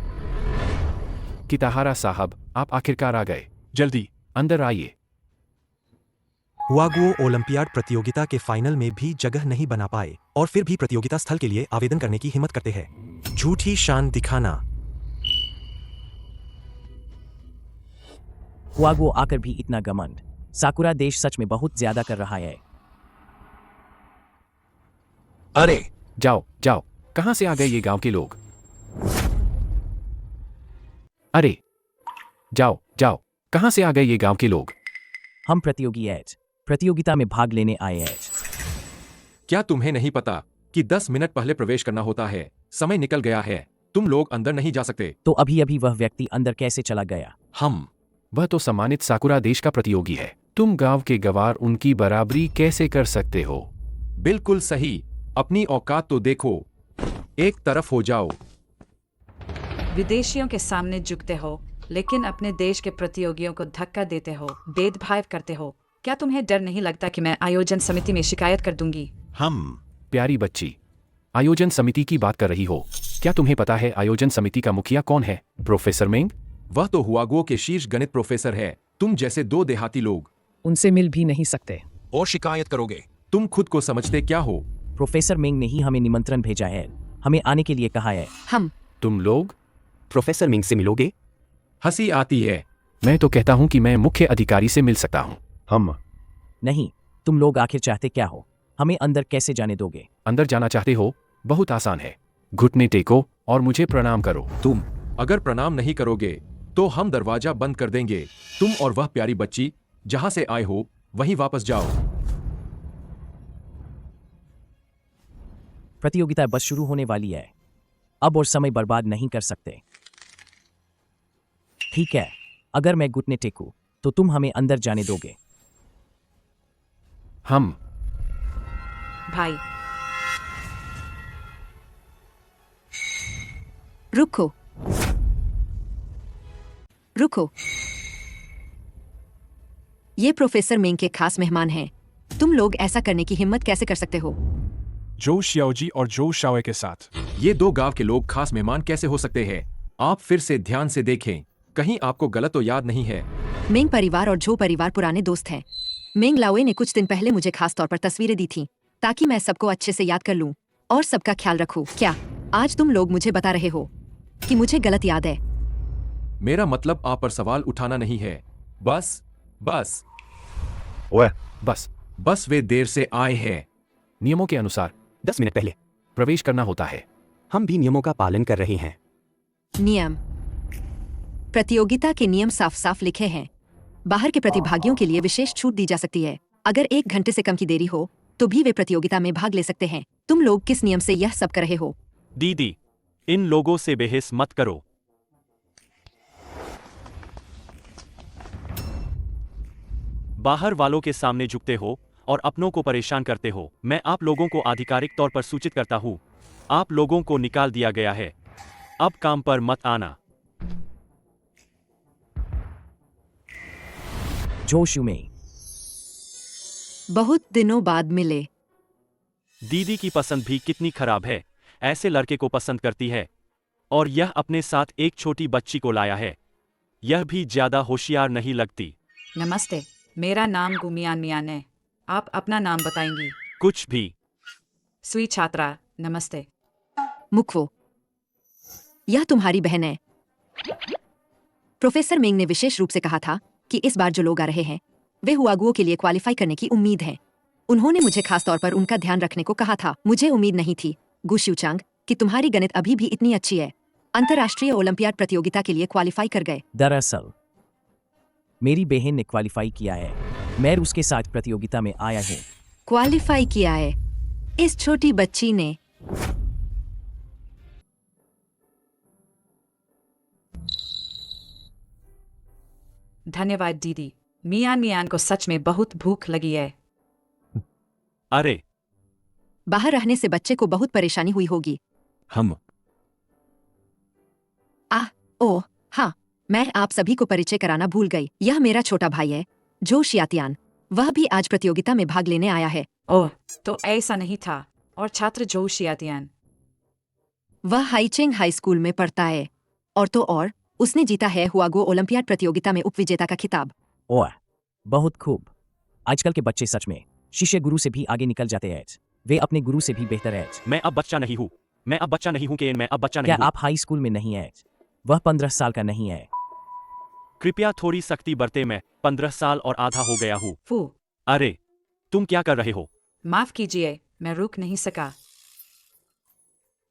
किताहारा साहब, आप आखिरकार आ गए। जल्दी अंदर आइए। हुआगुओ ओलंपियाड प्रतियोगिता के फाइनल में भी जगह नहीं बना पाए और फिर भी प्रतियोगिता स्थल के लिए आवेदन करने की हिम्मत करते हैं। झूठी शान दिखाना। हुआगुओ आकर भी इतना घमंड। साकुरा देश सच में बहुत ज्यादा कर रहा है। अरे जाओ जाओ, कहां से आ गए ये गांव के लोग? अरे जाओ जाओ, कहां से आ गए ये गांव के लोग? हम प्रतियोगिता में भाग लेने आए हैं। क्या तुम्हें नहीं पता कि 10 मिनट पहले प्रवेश करना होता है? समय निकल गया है, तुम लोग अंदर नहीं जा सकते। तो अभी अभी वह व्यक्ति अंदर कैसे चला गया? वह तो सम्मानित साकुरा देश का प्रतियोगी है। तुम गांव के गवार उनकी बराबरी कैसे कर सकते हो? बिल्कुल सही, अपनी औकात तो देखो। एक तरफ हो जाओ। विदेशियों के सामने झुकते हो, लेकिन अपने देश के प्रतियोगियों को धक्का देते हो, भेदभाव करते हो। क्या तुम्हें डर नहीं लगता कि मैं आयोजन समिति में शिकायत कर दूंगी? प्यारी बच्ची, आयोजन समिति की बात कर रही हो? क्या तुम्हें पता है आयोजन समिति का मुखिया कौन है? प्रोफेसर मेंग। वह तो हुआगुओ के शीर्ष गणित प्रोफेसर है। तुम जैसे दो देहाती लोग उनसे मिल भी नहीं सकते। और शिकायत करोगे? तुम खुद को समझते क्या हो? प्रोफेसर मेंग ने ही हमें निमंत्रण भेजा है, हमें आने के लिए कहा है। तुम लोग प्रोफेसर मिंग से मिलोगे? हंसी आती है। मैं तो कहता हूं कि मैं मुख्य अधिकारी से मिल सकता हूं। नहीं, तुम लोग आखिर चाहते क्या हो? हमें अंदर कैसे जाने दोगे? अंदर जाना चाहते हो? बहुत आसान है। घुटने टेको और मुझे प्रणाम करो। तुम अगर प्रणाम नहीं करोगे तो हम दरवाजा बंद कर देंगे। तुम और वह प्यारी बच्ची जहां से आए हो वहीं वापस जाओ। प्रतियोगिता बस शुरू होने वाली है, अब और समय बर्बाद नहीं कर सकते। ठीक है, अगर मैं घुटने टेकूं तो तुम हमें अंदर जाने दोगे? भाई रुको रुको, ये प्रोफेसर मेंग के खास मेहमान हैं। तुम लोग ऐसा करने की हिम्मत कैसे कर सकते हो? जो शियाओजी और जो शाओए के साथ। ये दो गांव के लोग खास मेहमान कैसे हो सकते हैं? आप फिर से ध्यान से देखें, कहीं आपको गलत तो याद नहीं है? मेंग परिवार और जो परिवार पुराने दोस्त हैं। मेंग लाओए ने कुछ दिन पहले मुझे खास तौर पर तस्वीरें दी थीं, ताकि मैं सबको अच्छे से याद कर लूं और सबका ख्याल रखूं। क्या आज तुम लोग मुझे बता रहे हो कि मुझे गलत याद है? मेरा मतलब आप पर सवाल उठाना नहीं है। बस वे देर से आए हैं। नियमों के अनुसार 10 मिनट पहले प्रवेश करना होता है। हम भी नियमों का पालन कर रहे हैं। नियम, प्रतियोगिता के नियम साफ साफ लिखे हैं। बाहर के प्रतिभागियों के लिए विशेष छूट दी जा सकती है। अगर 1 घंटे से कम की देरी हो तो भी वे प्रतियोगिता में भाग ले सकते हैं। तुम लोग किस नियम से यह सब कर रहे हो? दीदी, इन लोगों से बहस मत करो। बाहर वालों के सामने झुकते हो और अपनों को परेशान करते हो। मैं आप लोगों को आधिकारिक तौर पर सूचित करता हूं, आप लोगों को निकाल दिया गया है। अब काम पर मत आना। जोशु में बहुत दिनों बाद मिले। दीदी की पसंद भी कितनी खराब है, ऐसे लड़के को पसंद करती है और यह अपने साथ एक छोटी बच्ची को लाया है। यह भी ज्यादा होशियार नहीं लगती। नमस्ते, मेरा नाम गुमियान मियान है। आप अपना नाम बताएंगी? कुछ भी। स्वी छात्रा, नमस्ते। मुखवो, यह तुम्हारी बहन है। प्रोफेसर मेंग ने विशेष रूप से कहा था कि इस बार जो लोग आ रहे हैं वे हुआगुओ के लिए क्वालिफाई करने की उम्मीद है। उन्होंने मुझे खास तौर पर उनका ध्यान रखने को कहा था। मुझे उम्मीद नहीं थी, गु शिवचांग कि तुम्हारी गणित अभी भी इतनी अच्छी है, अंतर्राष्ट्रीय ओलंपियाड प्रतियोगिता के लिए क्वालिफाई कर गए। दरअसल मेरी बहन ने क्वालिफाई किया है, मैं उसके साथ प्रतियोगिता में आया हूँ। क्वालिफाई किया है? इस छोटी बच्ची ने। धन्यवाद दीदी। मियान को सच में बहुत भूख लगी है। अरे बाहर रहने से बच्चे को बहुत परेशानी हुई होगी। हम ओह हाँ, मैं आप सभी को परिचय कराना भूल गई। यह मेरा छोटा भाई है, जो शियातियान। वह भी आज प्रतियोगिता में भाग लेने आया है। ओह, तो ऐसा नहीं था। और छात्र जो शियातियान, वह हाईचेंग हाई स्कूल में पढ़ता है। और तो और, उसने जीता है हुआगो ओलंपियाड प्रतियोगिता में उपविजेता का खिताब। ओह, बहुत खूब। आजकल के बच्चे सच में शिष्य गुरु से भी आगे निकल जाते हैं। वे अपने गुरु से भी बेहतर हैं। मैं अब बच्चा नहीं हूँ। मैं अब बच्चा नहीं हूँ केन। मैं अब बच्चा नहीं क्या हूँ। आप हाई स्कूल में नहीं हैं? वह 15 साल का नहीं है। कृपया थोड़ी सख्ती बरते। मैं 15 साल और आधा हो गया हूँ। फू, अरे तुम क्या कर रहे हो? माफ कीजिए, मैं रुक नहीं सका।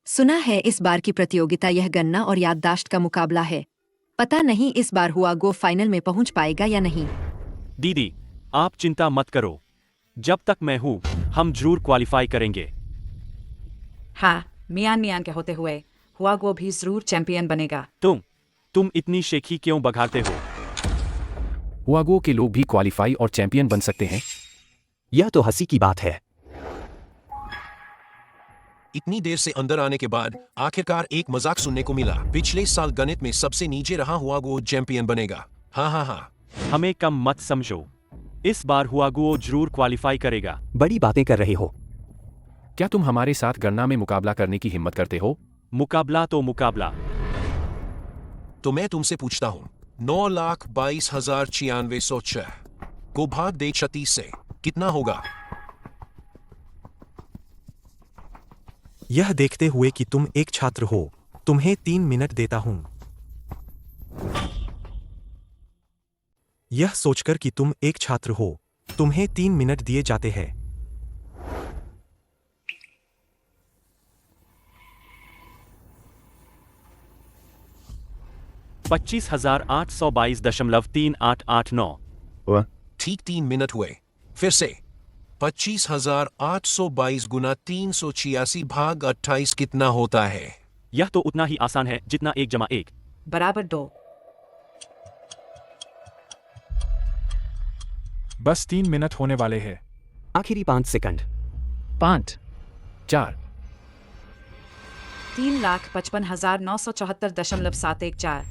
सुना है इस बार की प्रतियोगिता यह गन्ना और याददाश्त का मुकाबला है। पता नहीं इस बार हुआगो फाइनल में पहुंच पाएगा या नहीं। दीदी आप चिंता मत करो, जब तक मैं हूँ हम जरूर क्वालिफाई करेंगे। हाँ, मियान के होते हुए हुआगो भी जरूर चैंपियन बनेगा। तुम इतनी शेखी क्यों बघारते हो? हुआगो के लोग भी क्वालिफाई और चैंपियन बन सकते हैं। यह तो हंसी की बात है। इतनी देर से अंदर आने के बाद आखिरकार एक मजाक सुनने को मिला। पिछले साल गणित में सबसे नीचे रहा हुआगो चैंपियन बनेगा। हाँ। हमें कम मत समझो, इस बार हुआगो जरूर क्वालिफाई करेगा। बड़ी बातें कर रहे हो। क्या तुम हमारे साथ गणना में मुकाबला करने की हिम्मत करते हो? मुकाबला तो मुकाबला। तो मैं तुमसे पूछता हूँ, 9,22,996 को भाग दे 36 से कितना होगा? यह देखते हुए कि तुम एक छात्र हो, तुम्हें 3 मिनट देता हूं। यह सोचकर कि तुम एक छात्र हो, तुम्हें 3 मिनट दिए जाते हैं। $25,822.3889। ठीक 3 मिनट हुए। फिर से 25,822 गुना 386 भाग 28 कितना होता है? यह तो उतना ही आसान है जितना 1 जमा 1 बराबर 2। बस 3 मिनट होने वाले हैं। आखिरी 5 सेकंड। 5, 4, 3,55,974.714।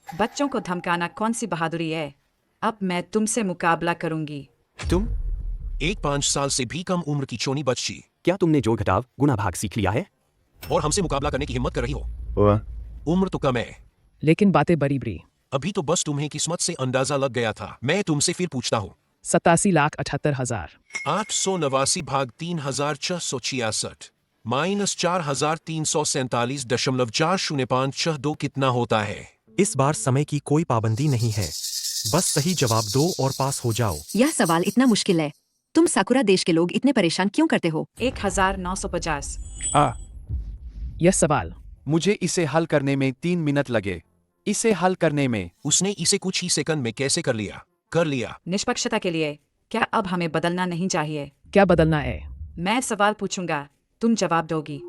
बच्चों को धमकाना कौन सी बहादुरी है? अब मैं तुमसे मुकाबला करूंगी। तुम? एक 5 साल से भी कम उम्र की चोनी बच्ची, क्या तुमने जोड़ घटाव गुणा भाग सीख लिया है? और हमसे मुकाबला करने की हिम्मत कर रही हो? उम्र तो कम है, लेकिन बातें बड़ी। अभी तो बस तुम्हें किस्मत से अंदाजा लग गया था। मैं तुमसे फिर पूछता हूँ, 87,78,000। 889 भाग 3,666 माइनस 4,347.40562 कितना होता है? इस बार समय की कोई पाबंदी नहीं है, बस सही जवाब दो और पास हो जाओ। यह सवाल इतना मुश्किल है, तुम साकुरा देश के लोग इतने परेशान क्यों करते हो? 1,950। यह सवाल मुझे इसे हल करने में 3 मिनट लगे। इसे हल करने में उसने इसे कुछ ही सेकंड में कैसे कर लिया। निष्पक्षता के लिए क्या अब हमें बदलना नहीं चाहिए? क्या बदलना है? मैं सवाल पूछूंगा, तुम जवाब दोगी।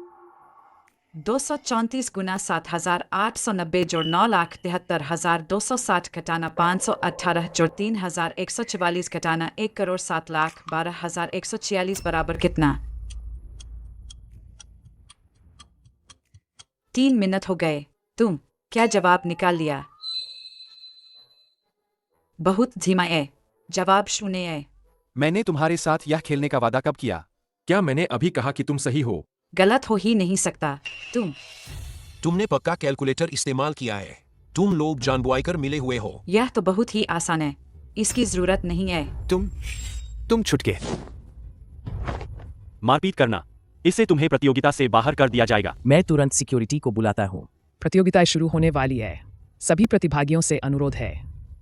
234 गुना 7,890 जोड़ 9,73,260 घटाना 518 जोड़ 3,144 घटाना 1,07,12,146 बराबर कितना? 3 मिनट हो गए। तुम क्या जवाब निकाल लिया? बहुत धीमा है। जवाब 0 है। मैंने तुम्हारे साथ यह खेलने का वादा कब किया? क्या मैंने अभी कहा कि तुम सही हो? गलत हो ही नहीं सकता। तुमने पक्का कैलकुलेटर इस्तेमाल किया है। तुम लोग जानबूझकर मिले हुए हो। यह तो बहुत ही आसान है, इसकी जरूरत नहीं है। तुम छुटके। मारपीट करना, इससे तुम्हें प्रतियोगिता से बाहर कर दिया जाएगा। मैं तुरंत सिक्योरिटी को बुलाता हूँ। प्रतियोगिता शुरू होने वाली है। सभी प्रतिभागियों से अनुरोध है,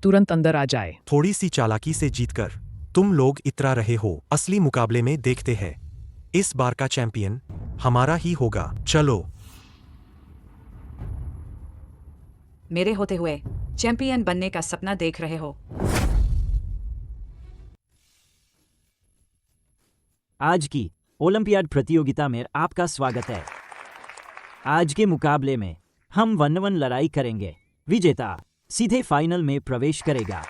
तुरंत अंदर आ जाए। थोड़ी सी चालाकी से जीतकर तुम लोग इतरा रहे हो। असली मुकाबले में देखते हैं इस बार का चैंपियन हमारा ही होगा। चलो। मेरे होते हुए चैंपियन बनने का सपना देख रहे हो। आज की ओलंपियाड प्रतियोगिता में आपका स्वागत है। आज के मुकाबले में हम 1-1 लड़ाई करेंगे। विजेता सीधे फाइनल में प्रवेश करेगा।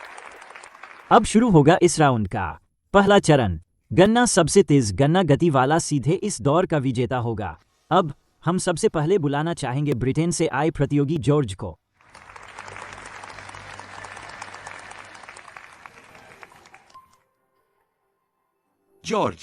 अब शुरू होगा इस राउंड का पहला चरण। गन्ना सबसे तेज गन्ना गति वाला सीधे इस दौर का विजेता होगा। अब हम सबसे पहले बुलाना चाहेंगे ब्रिटेन से आए प्रतियोगी जॉर्ज को। जॉर्ज,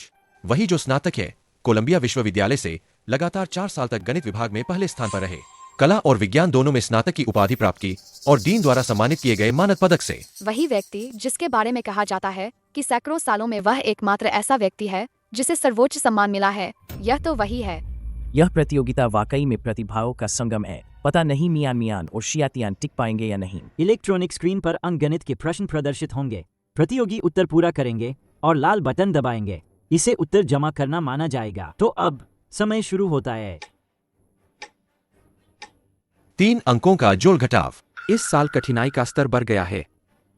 वही जो स्नातक है, कोलंबिया विश्वविद्यालय से लगातार 4 साल तक गणित विभाग में पहले स्थान पर रहे, कला और विज्ञान दोनों में स्नातक की उपाधि प्राप्त की और डीन द्वारा सम्मानित किए गए मानद पदक से। वही व्यक्ति जिसके बारे में कहा जाता है कि सैकड़ों सालों में वह एकमात्र ऐसा व्यक्ति है जिसे सर्वोच्च सम्मान मिला है, यह तो वही है। यह प्रतियोगिता वाकई में प्रतिभाओं का संगम है। पता नहीं मियान और शियातियान टिक पाएंगे या नहीं। इलेक्ट्रॉनिक स्क्रीन पर अंकगणित के प्रश्न प्रदर्शित होंगे। प्रतियोगी उत्तर पूरा करेंगे और लाल बटन दबाएंगे। इसे उत्तर जमा करना माना जाएगा। तो अब समय शुरू होता है। 3 अंकों का जोड़ घटाव। इस साल कठिनाई का स्तर बढ़ गया है।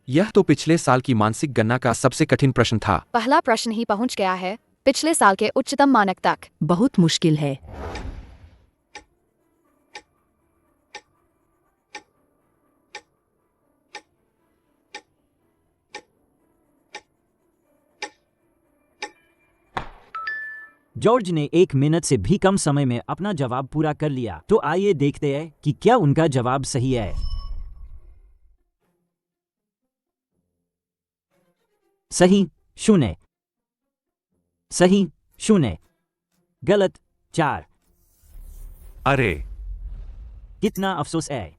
यह तो पिछले साल की मानसिक गणना का सबसे कठिन प्रश्न था। पहला प्रश्न ही पहुंच गया है पिछले साल के उच्चतम मानक तक। बहुत मुश्किल है। जॉर्ज ने 1 मिनट से भी कम समय में अपना जवाब पूरा कर लिया। तो आइए देखते हैं कि क्या उनका जवाब सही है। सही 0, सही 0, गलत 4। अरे कितना अफसोस है।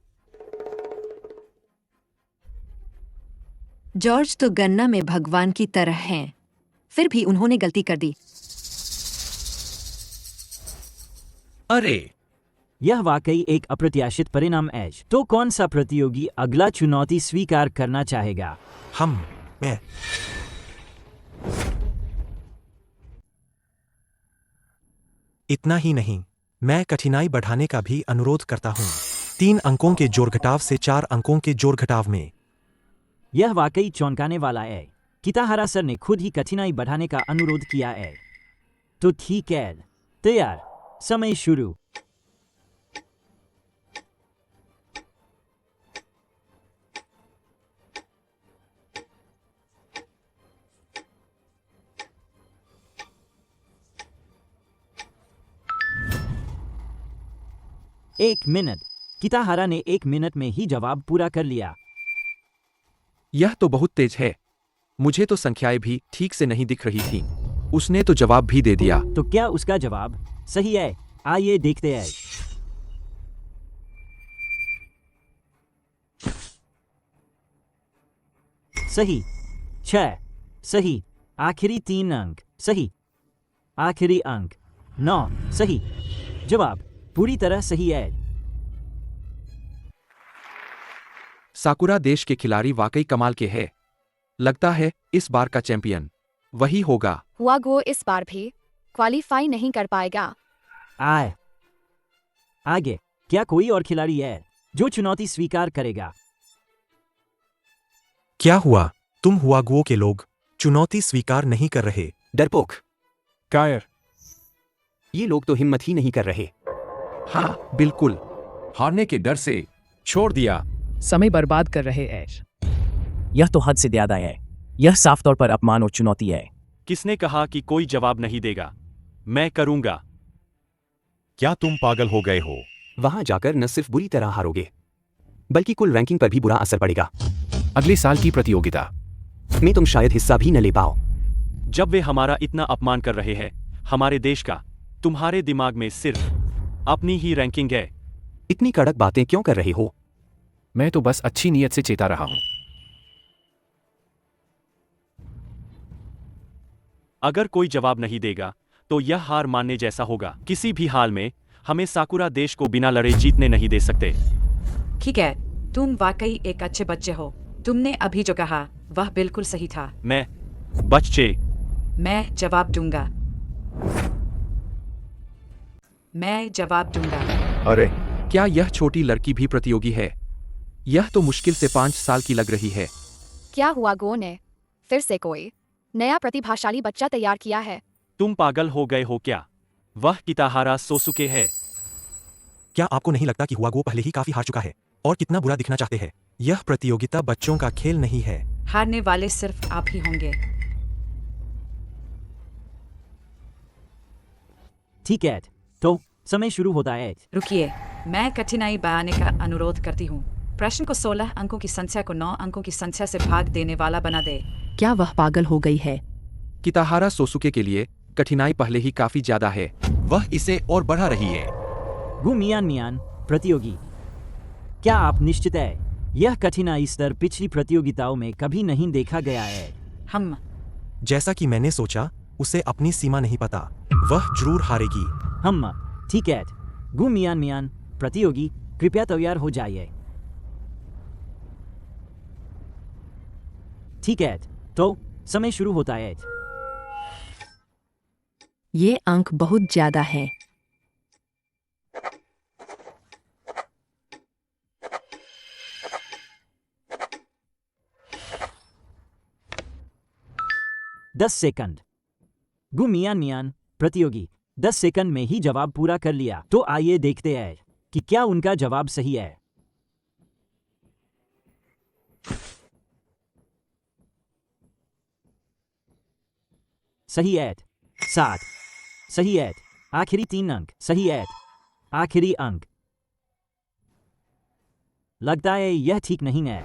जॉर्ज तो गन्ना में भगवान की तरह हैं, फिर भी उन्होंने गलती कर दी। अरे, यह वाकई एक अप्रत्याशित परिणाम है। तो कौन सा प्रतियोगी अगला चुनौती स्वीकार करना चाहेगा? मैं। इतना ही नहीं, मैं कठिनाई बढ़ाने का भी अनुरोध करता हूँ। 3 अंकों के जोड़ घटाव से 4 अंकों के जोड़ घटाव में। यह वाकई चौंकाने वाला है। किताहारा सर ने खुद ही कठिनाई बढ़ाने का अनुरोध किया है। तो ठीक है, तैयार, समय शुरू। एक मिनट। किताहारा ने 1 मिनट में ही जवाब पूरा कर लिया। यह तो बहुत तेज है। मुझे तो संख्याएं भी ठीक से नहीं दिख रही थी। उसने तो जवाब भी दे दिया। तो क्या उसका जवाब सही है? आइए देखते हैं। सही 6, सही आखिरी 3 अंक, सही आखिरी अंक 9, सही। जवाब पूरी तरह सही है। साकुरा देश के खिलाड़ी वाकई कमाल के हैं। लगता है इस बार का चैंपियन वही होगा। हुआगुओ इस बार भी क्वालीफाई नहीं कर पाएगा। आगे क्या कोई और खिलाड़ी है जो चुनौती स्वीकार करेगा? क्या हुआ? तुम हुआगुओ के लोग चुनौती स्वीकार नहीं कर रहे। डरपोक। कायर। ये लोग तो हिम्मत ही नहीं कर रहे। हाँ बिल्कुल, हारने के डर से छोड़ दिया। समय बर्बाद कर रहे हैं। यह तो हद से ज्यादा है। यह साफ तौर पर अपमान और चुनौती है। किसने कहा कि कोई जवाब नहीं देगा? मैं करूंगा। क्या तुम पागल हो गए हो? वहां जाकर न सिर्फ बुरी तरह हारोगे, बल्कि कुल रैंकिंग पर भी बुरा असर पड़ेगा। अगले साल की प्रतियोगिता में तुम शायद हिस्सा भी न ले पाओ। जब वे हमारा इतना अपमान कर रहे हैं, हमारे देश का, तुम्हारे दिमाग में सिर्फ अपनी ही रैंकिंग है। इतनी कड़क बातें क्यों कर रहे हो? मैं तो बस अच्छी नीयत से चेता रहा हूं। अगर कोई जवाब नहीं देगा तो यह हार मानने जैसा होगा। किसी भी हाल में हमें साकुरा देश को बिना लड़े जीतने नहीं दे सकते। ठीक है, तुम वाकई एक अच्छे बच्चे हो। तुमने अभी जो कहा वह बिल्कुल सही था। बच्चे। मैं जवाब दूंगा। मैं जवाब दूंगा। अरे, क्या यह छोटी लड़की भी प्रतियोगी है? यह तो मुश्किल से 5 साल की लग रही है। क्या हुआ गो ने फिर से कोई नया प्रतिभाशाली बच्चा तैयार किया है? तुम पागल हो गए हो क्या? वह किताहारा सोसुके है। क्या आपको नहीं लगता कि हुआगो पहले ही काफी हार चुका है और कितना बुरा दिखना चाहते हैं? यह प्रतियोगिता बच्चों का खेल नहीं है। हारने वाले सिर्फ आप ही होंगे। ठीक है, तो समय शुरू होता है। रुकिए, मैं कठिनाई बढ़ाने का अनुरोध करती हूँ। प्रश्न को 16 अंकों की संख्या को 9 अंकों की संख्या से भाग देने वाला बना दे। क्या वह पागल हो गई है? किताहारा सोसुके के लिए कठिनाई पहले ही काफी ज्यादा है। वह इसे और बढ़ा रही है। गु मियान मियान प्रतियोगी, क्या आप निश्चित है? यह कठिनाई स्तर पिछली प्रतियोगिताओं में कभी नहीं देखा गया है। हम जैसा कि मैंने सोचा, उसे अपनी सीमा नहीं पता। वह जरूर हारेगी। हम ठीक है। गु मियान मियान प्रतियोगी, कृपया तैयार हो जाइए। ठीक है, तो समय शुरू होता है। ये अंक बहुत ज्यादा है। दस सेकंड। गु मियान मियान प्रतियोगी 10 सेकंड में ही जवाब पूरा कर लिया। तो आइए देखते हैं कि क्या उनका जवाब सही है। सही है। 7 सही है। आखिरी 3 अंक सही है। आखिरी अंक। लगता है यह ठीक नहीं है।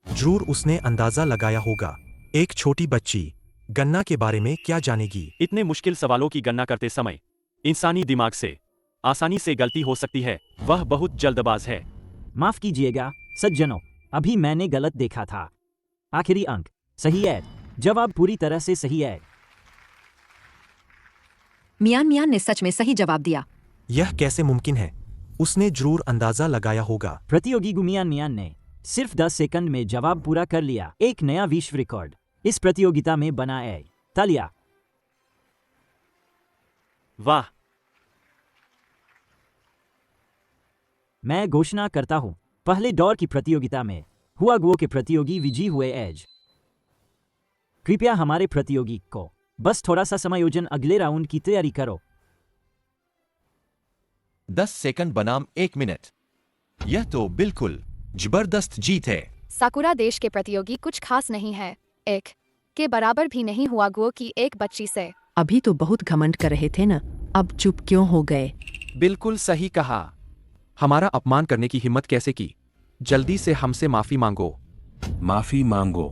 जरूर उसने अंदाजा लगाया होगा। एक छोटी बच्ची गन्ना के बारे में क्या जानेगी? इतने मुश्किल सवालों की गणना करते समय इंसानी दिमाग से आसानी से गलती हो सकती है। वह बहुत जल्दबाज है। माफ कीजिएगा सज्जनों, अभी मैंने गलत देखा था। आखिरी अंक सही है। जवाब पूरी तरह से सही है। मियान मियान ने सच में सही जवाब दिया। यह कैसे मुमकिन है? उसने जरूर अंदाजा लगाया होगा। प्रतियोगी गुमियान मियान ने सिर्फ 10 सेकंड में जवाब पूरा कर लिया। एक नया विश्व रिकॉर्ड इस प्रतियोगिता में बना है। तालियां। वाह! मैं घोषणा करता हूं, पहले दौर की प्रतियोगिता में हुआगुओ के प्रतियोगी विजयी हुए। एज कृपया हमारे प्रतियोगी को बस थोड़ा सा समायोजन अगले राउंड की तैयारी करो। 10 सेकंड बनाम 1 मिनट। यह तो बिल्कुल जबरदस्त जीत है। साकुरा देश के प्रतियोगी कुछ खास नहीं है। एक के बराबर भी नहीं हुआ गुओ की एक बच्ची से। अभी तो बहुत घमंड कर रहे थे न, अब चुप क्यों हो गए? बिल्कुल सही कहा। हमारा अपमान करने की हिम्मत कैसे की? जल्दी से हमसे माफी मांगो। माफी मांगो।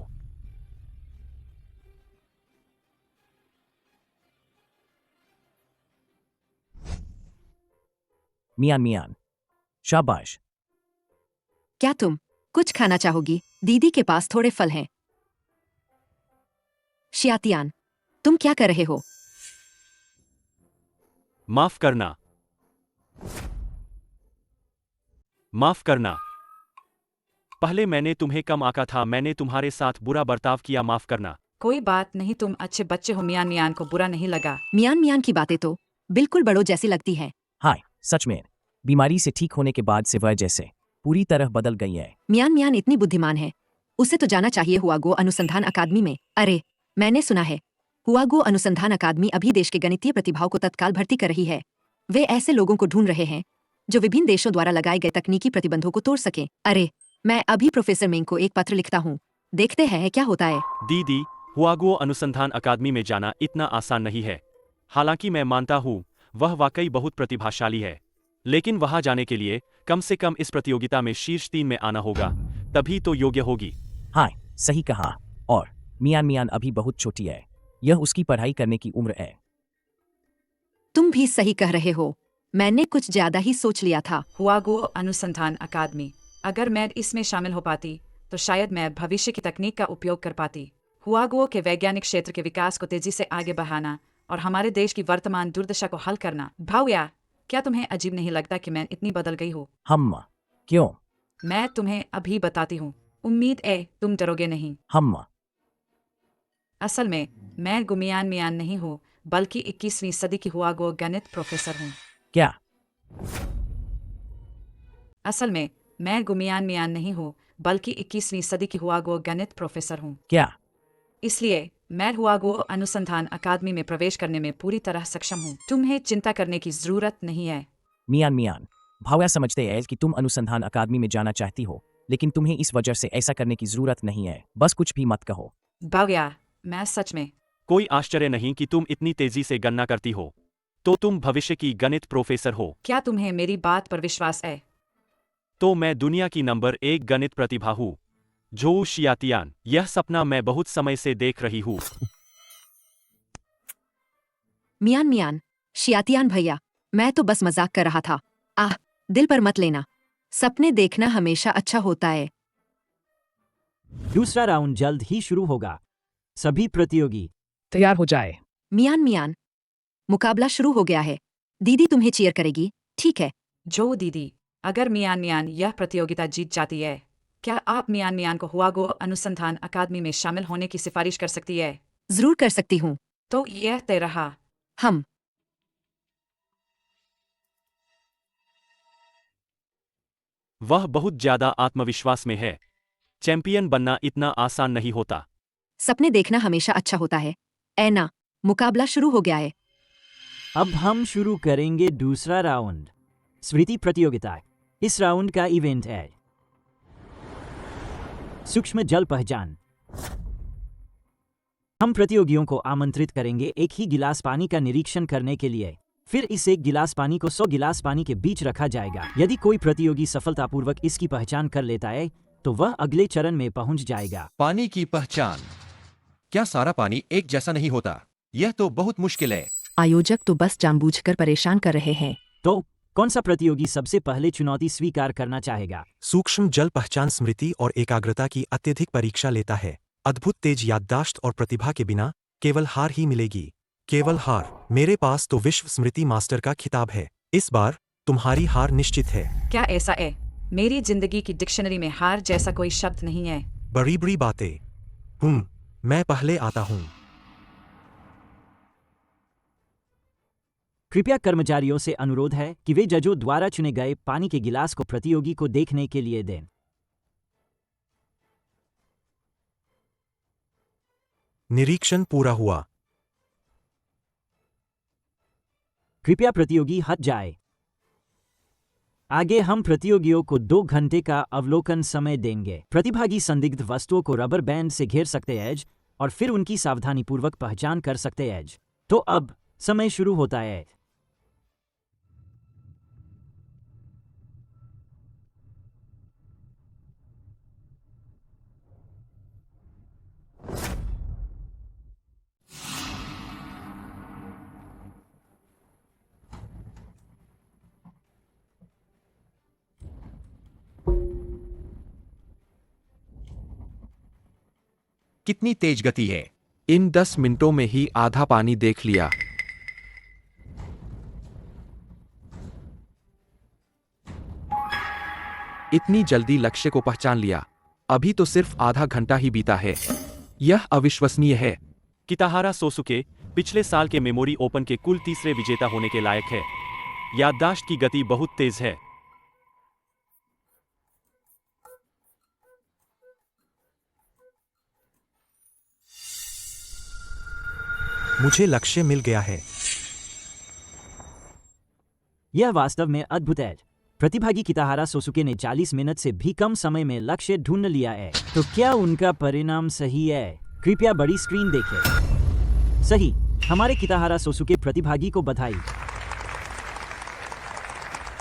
मियान मियान, शाबाश। क्या तुम कुछ खाना चाहोगी? दीदी के पास थोड़े फल हैं। शियातियान, तुम क्या कर रहे हो? माफ करना। माफ करना। पहले मैंने तुम्हें कम आंका था। मैंने तुम्हारे साथ बुरा बर्ताव किया। माफ करना। कोई बात नहीं, तुम अच्छे बच्चे हो। मियान मियान को बुरा नहीं लगा। मियान मियान की बातें तो बिल्कुल बड़ों जैसी लगती हैं। हाय, सच में बीमारी से ठीक होने के बाद से वह जैसे पूरी तरह बदल गई है। मियान मियान इतनी बुद्धिमान है, उसे तो जाना चाहिए हुआगो अनुसंधान अकादमी में। अरे, मैंने सुना है हुआगो अनुसंधान अकादमी अभी देश के गणितीय प्रतिभाओं को तत्काल भर्ती कर रही है। वे ऐसे लोगों को ढूंढ रहे हैं जो विभिन्न देशों द्वारा लगाए गए तकनीकी प्रतिबंधों को तोड़ सकें। अरे, मैं अभी प्रोफेसर मेंग को एक पत्र लिखता हूँ। देखते हैं क्या होता है। दीदी, हुआगुओ अनुसंधान अकादमी में जाना इतना आसान नहीं है। हालांकि मैं मानता हूँ वह वाकई बहुत प्रतिभाशाली है, लेकिन वहां जाने के लिए कम से कम इस प्रतियोगिता में शीर्ष 3 में आना होगा, तभी तो योग्य होगी। हाय, सही कहा। और मियान मियान अभी बहुत छोटी है। यह उसकी पढ़ाई करने की उम्र है। तुम भी सही कह रहे हो। मैंने कुछ ज्यादा ही सोच लिया था। हुआगुओ अनुसंधान अकादमी, अगर मैं इसमें शामिल हो पाती तो शायद मैं भविष्य की तकनीक का उपयोग कर पाती। हुआगुओ के वैज्ञानिक क्षेत्र के विकास को तेजी से आगे बढ़ाना और हमारे देश की वर्तमान दुर्दशा को हल करना। भावया, क्या तुम्हें अजीब नहीं लगता कि मैं इतनी बदल गई हूँ? हम क्यों? मैं तुम्हें अभी बताती हूँ। उम्मीद है तुम डरोगे नहीं। हम असल में मैं गुमियान मियान नहीं हूँ, बल्कि 21वीं सदी की हुआगो गणित प्रोफेसर हूँ। क्या? असल में मैं गुमियान मियान नहीं हूँ, बल्कि 21वीं सदी की हुआगो गणित प्रोफेसर हूँ। क्या? इसलिए मैं हुआगो अनुसंधान अकादमी में प्रवेश करने में पूरी तरह सक्षम हूँ। तुम्हें चिंता करने की जरूरत नहीं है। मियान मियान, भावया समझते हैं कि तुम अनुसंधान अकादमी में जाना चाहती हो, लेकिन तुम्हें इस वजह से ऐसा करने की जरूरत नहीं है। बस कुछ भी मत कहो। भावया, मैं सच में कोई आश्चर्य नहीं कि तुम इतनी तेजी से गणना करती हो। तो तुम भविष्य की गणित प्रोफेसर हो। क्या तुम्हें मेरी बात पर विश्वास है? तो मैं दुनिया की नंबर 1 गणित प्रतिभा हूँ। जो शियातियान, यह सपना मैं बहुत समय से देख रही हूँ। मियान मियान, शियातियान भैया, मैं तो बस मजाक कर रहा था। आह, दिल पर मत लेना। सपने देखना हमेशा अच्छा होता है। दूसरा राउंड जल्द ही शुरू होगा। सभी प्रतियोगी तैयार हो जाए। मियान मियान, मुकाबला शुरू हो गया है। दीदी तुम्हें चीयर करेगी, ठीक है? जो दीदी, अगर मियान मियान यह प्रतियोगिता जीत जाती है, क्या आप मियान मियान को हुआगो अनुसंधान अकादमी में शामिल होने की सिफारिश कर सकती है? जरूर कर सकती हूँ। तो यह तय रहा। हम वह बहुत ज्यादा आत्मविश्वास में है। चैंपियन बनना इतना आसान नहीं होता। सपने देखना हमेशा अच्छा होता है। ऐना, मुकाबला शुरू हो गया है। अब हम शुरू करेंगे दूसरा राउंड, स्मृति प्रतियोगिता। इस राउंड का इवेंट है सूक्ष्म जल पहचान। हम प्रतियोगियों को आमंत्रित करेंगे एक ही गिलास पानी का निरीक्षण करने के लिए। फिर इस एक गिलास पानी को 100 गिलास पानी के बीच रखा जाएगा। यदि कोई प्रतियोगी सफलतापूर्वक इसकी पहचान कर लेता है तो वह अगले चरण में पहुंच जाएगा। पानी की पहचान। क्या सारा पानी एक जैसा नहीं होता? यह तो बहुत मुश्किल है। आयोजक तो बस जानबूझकर परेशान कर रहे हैं। तो कौन सा प्रतियोगी सबसे पहले चुनौती स्वीकार करना चाहेगा? सूक्ष्म जल पहचान स्मृति और एकाग्रता की अत्यधिक परीक्षा लेता है। अद्भुत तेज याददाश्त और प्रतिभा के बिना केवल हार ही मिलेगी। केवल हार। मेरे पास तो विश्व स्मृति मास्टर का खिताब है। इस बार तुम्हारी हार निश्चित है। क्या ऐसा है? मेरी जिंदगी की डिक्शनरी में हार जैसा कोई शब्द नहीं है। बड़ी बड़ी बातें। मैं पहले आता हूँ। कृपया कर्मचारियों से अनुरोध है कि वे जजों द्वारा चुने गए पानी के गिलास को प्रतियोगी को देखने के लिए दें। निरीक्षण पूरा हुआ। कृपया प्रतियोगी हट जाए। आगे हम प्रतियोगियों को 2 घंटे का अवलोकन समय देंगे। प्रतिभागी संदिग्ध वस्तुओं को रबर बैंड से घेर सकते हैं और फिर उनकी सावधानीपूर्वक पहचान कर सकते हैं। तो अब समय शुरू होता है। कितनी तेज गति है। इन 10 मिनटों में ही आधा पानी देख लिया। इतनी जल्दी लक्ष्य को पहचान लिया। अभी तो सिर्फ आधा घंटा ही बीता है। यह अविश्वसनीय है। किताहारा सोसुके पिछले साल के मेमोरी ओपन के कुल तीसरे विजेता होने के लायक है। याददाश्त की गति बहुत तेज है। मुझे लक्ष्य मिल गया है। यह वास्तव में अद्भुत है। प्रतिभागी किताहारा सोसुके ने 40 मिनट से भी कम समय में लक्ष्य ढूंढ लिया है। तो क्या उनका परिणाम सही है? कृपया बड़ी स्क्रीन देखें। सही। हमारे किताहारा सोसुके प्रतिभागी को बधाई।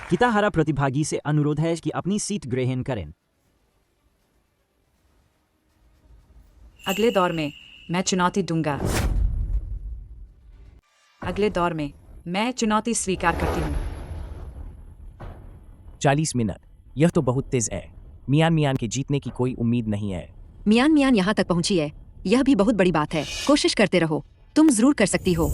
किताहारा प्रतिभागी से अनुरोध है कि अपनी सीट ग्रहण करें। अगले दौर में मैं चुनौती दूंगा। अगले दौर में मैं चुनौती स्वीकार करती हूँ। 40 मिनट, यह तो बहुत तेज है। मियान मियान के जीतने की कोई उम्मीद नहीं है। मियान मियान यहाँ तक पहुंची है, यह भी बहुत बड़ी बात है। कोशिश करते रहो, तुम जरूर कर सकती हो।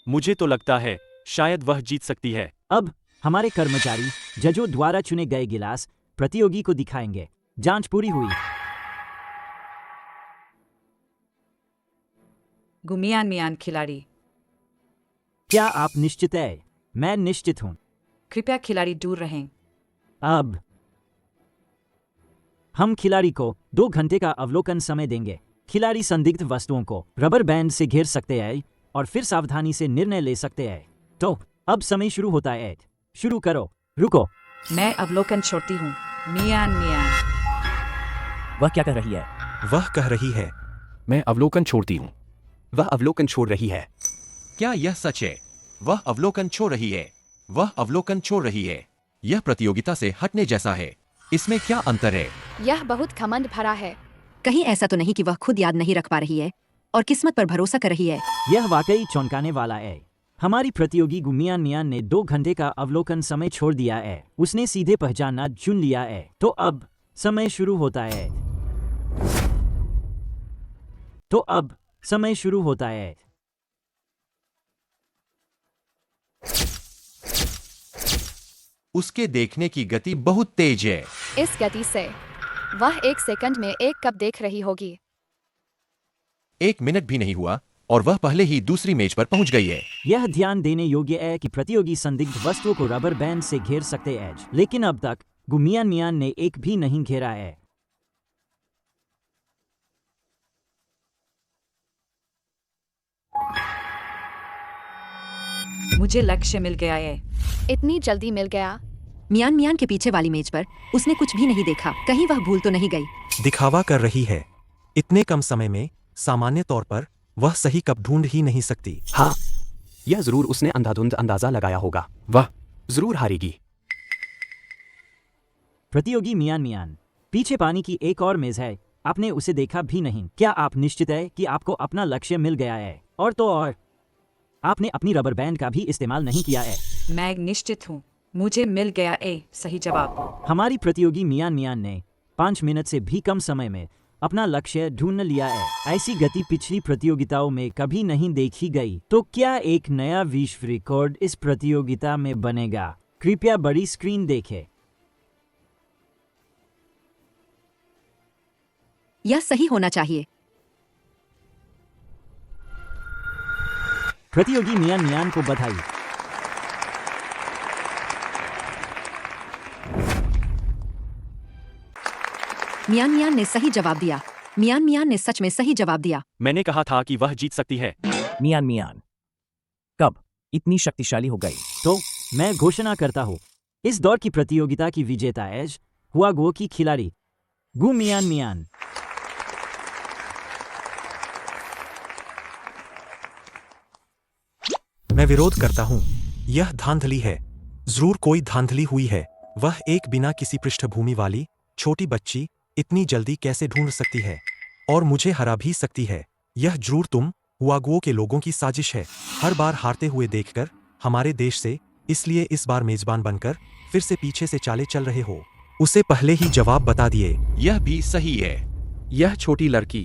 मुझे तो लगता है शायद वह जीत सकती है। अब हमारे कर्मचारी जजों द्वारा चुने गए गिलास प्रतियोगी को दिखाएंगे। जांच पूरी हुई। गुमियान मियान खिलाड़ी। क्या आप निश्चित है? मैं निश्चित हूं। कृपया खिलाड़ी दूर रहें। अब हम खिलाड़ी को 2 घंटे का अवलोकन समय देंगे। खिलाड़ी संदिग्ध वस्तुओं को रबर बैंड से घेर सकते हैं और फिर सावधानी से निर्णय ले सकते हैं। तो अब समय शुरू होता है। शुरू करो। रुको। मैं अवलोकन छोड़ती हूँ। मियान मियान। वह क्या कर रही है? वह कह रही है। मैं अवलोकन छोड़ती हूँ। वह अवलोकन छोड़ रही है। क्या यह सच है? वह अवलोकन छोड़ रही है। वह अवलोकन छोड़ रही है। यह प्रतियोगिता से हटने जैसा है। इसमें क्या अंतर है? यह बहुत घमंड भरा है। कहीं ऐसा तो नहीं कि वह खुद याद नहीं रख पा रही है और किस्मत पर भरोसा कर रही है। यह वाकई चौंकाने वाला है। हमारी प्रतियोगी गुमियान मियान ने 2 घंटे का अवलोकन समय छोड़ दिया है। उसने सीधे पहचानना चुन लिया है। तो अब समय शुरू होता है। समय शुरू होता है। उसके देखने की गति बहुत तेज है। इस गति से वह 1 सेकंड में 1 कप देख रही होगी। 1 मिनट भी नहीं हुआ और वह पहले ही दूसरी मेज पर पहुंच गई है। यह ध्यान देने योग्य है कि प्रतियोगी संदिग्ध वस्तुओं को रबर बैंड से घेर सकते हैं, लेकिन अब तक गुमियान मियान ने एक भी नहीं घेरा है। मुझे लक्ष्य मिल गया है। इतनी जल्दी मिल गया? मियान मियान के पीछे वाली मेज पर उसने कुछ भी नहीं देखा। कहीं वह भूल तो नहीं गई? दिखावा कर रही है। इतने कम समय में सामान्य तौर पर वह सही कप ढूंढ ही नहीं सकती। हाँ, यह जरूर उसने अंधाधुंध अंदाजा लगाया होगा। वह जरूर हारेगी। प्रतियोगी मियान मियान, पीछे पानी की एक और मेज है। आपने उसे देखा भी नहीं। क्या आप निश्चित है कि आपको अपना लक्ष्य मिल गया है? और तो और आपने अपनी रबर बैंड का भी इस्तेमाल नहीं किया है। मैं निश्चित हूँ। मुझे मिल गया है सही जवाब। हमारी प्रतियोगी मियान मियान ने 5 मिनट से भी कम समय में अपना लक्ष्य ढूंढ लिया है। ऐसी गति पिछली प्रतियोगिताओं में कभी नहीं देखी गई। तो क्या एक नया विश्व रिकॉर्ड इस प्रतियोगिता में बनेगा? कृपया बड़ी स्क्रीन देखें। यह सही होना चाहिए। प्रतियोगी मियान मियान को बधाई। मियान मियान ने सही जवाब दिया। मियान मियान ने सच में सही जवाब दिया। मैंने कहा था कि वह जीत सकती है। मियान मियान कब इतनी शक्तिशाली हो गई? तो मैं घोषणा करता हूँ, इस दौर की प्रतियोगिता की विजेता एज हुआगुओ की खिलाड़ी गु मियान मियान। मैं विरोध करता हूँ। यह धांधली है। जरूर कोई धांधली हुई है। वह एक बिना किसी पृष्ठभूमि वाली छोटी बच्ची इतनी जल्दी कैसे ढूंढ सकती है और मुझे हरा भी सकती है। यह जरूर तुम हुआगुओ के लोगों की साजिश है। हर बार हारते हुए देखकर हमारे देश से, इसलिए इस बार मेजबान बनकर फिर से पीछे से चाले चल रहे हो। उसे पहले ही जवाब बता दिए। यह भी सही है। यह छोटी लड़की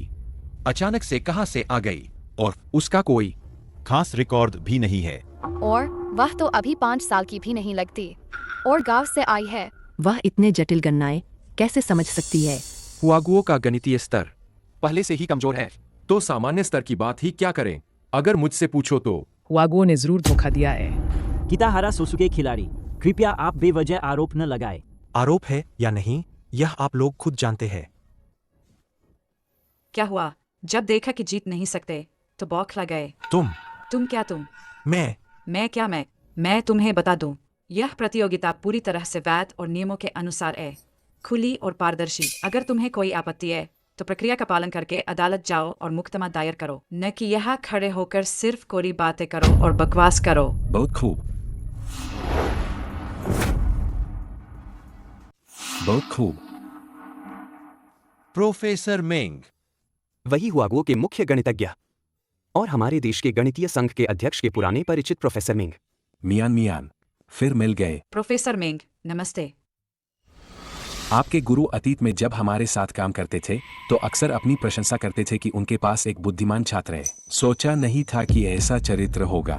अचानक से कहां से आ गई और उसका कोई खास रिकॉर्ड भी नहीं है। और वह तो अभी 5 साल की भी नहीं लगती और गांव से आई है। वह इतने जटिल गणनाएं कैसे समझ सकती है? हुआगुओ का गणितीय स्तर पहले से ही कमजोर है, तो सामान्य स्तर की बात ही क्या करें। अगर मुझसे पूछो तो हुआगुओ ने जरूर धोखा दिया है। किताहारा सोसुके खिलाड़ी, कृपया आप बेवजह आरोप न लगाए। आरोप है या नहीं, यह आप लोग खुद जानते हैं। क्या हुआ? जब देखा कि जीत नहीं सकते तो बौखला गए। तुम क्या तुम? मैं क्या मैं तुम्हें बता दूं, यह प्रतियोगिता पूरी तरह से वैध और नियमों के अनुसार है, खुली और पारदर्शी। अगर तुम्हें कोई आपत्ति है तो प्रक्रिया का पालन करके अदालत जाओ और मुकदमा दायर करो, न कि यहाँ खड़े होकर सिर्फ कोरी बातें करो और बकवास करो। बहुत खूब, बहुत खूब। प्रोफेसर मेंग, वही हुआगुओ के मुख्य गणितज्ञ और हमारे देश के गणितीय संघ के अध्यक्ष के पुराने परिचित प्रोफेसर मेंग। मियान मियान फिर मिल गए। प्रोफेसर मेंग, नमस्ते। आपके गुरु अतीत में जब हमारे साथ काम करते थे तो अक्सर अपनी प्रशंसा करते थे कि उनके पास एक बुद्धिमान छात्र है। सोचा नहीं था कि ऐसा चरित्र होगा।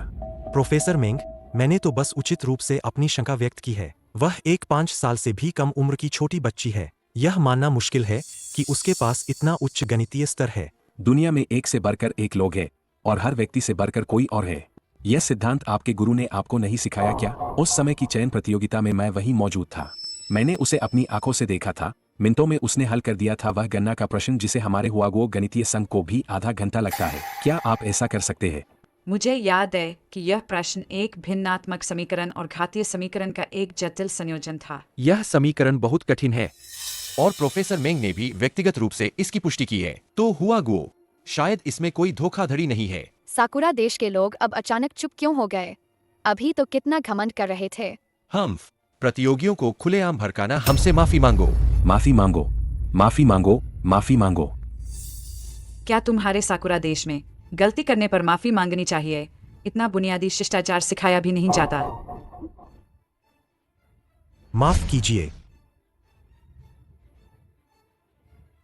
प्रोफेसर मेंग, मैंने तो बस उचित रूप से अपनी शंका व्यक्त की है। वह एक 5 साल से भी कम उम्र की छोटी बच्ची है। यह मानना मुश्किल है कि उसके पास इतना उच्च गणितीय स्तर है। दुनिया में एक से बढ़कर एक लोग हैं और हर व्यक्ति से बढ़कर कोई और है। यह सिद्धांत आपके गुरु ने आपको नहीं सिखाया क्या? उस समय की चयन प्रतियोगिता में मैं वहीं मौजूद था। मैंने उसे अपनी आंखों से देखा था। मिनटों में उसने हल कर दिया था वह गणना का प्रश्न जिसे हमारे हुआगो गणितीय संघ को भी आधा घंटा लगता है। क्या आप ऐसा कर सकते हैं? मुझे याद है कि यह प्रश्न एक भिन्नात्मक समीकरण और घातीय समीकरण का एक जटिल संयोजन था। यह समीकरण बहुत कठिन है और प्रोफेसर मेंग ने भी व्यक्तिगत रूप से इसकी पुष्टि की है। तो हुआ गुओ, शायद इसमें कोई धोखाधड़ी नहीं है। साकुरा देश के लोग अब अचानक चुप क्यों हो गए? अभी तो कितना घमंड कर रहे थे। हम प्रतियोगियों को खुलेआम भड़काना, हमसे माफी मांगो। माफी मांगो, माफी मांगो, माफी मांगो। क्या तुम्हारे साकुरा देश में गलती करने पर माफी मांगनी चाहिए? इतना बुनियादी शिष्टाचार सिखाया भी नहीं जाता। माफ कीजिए।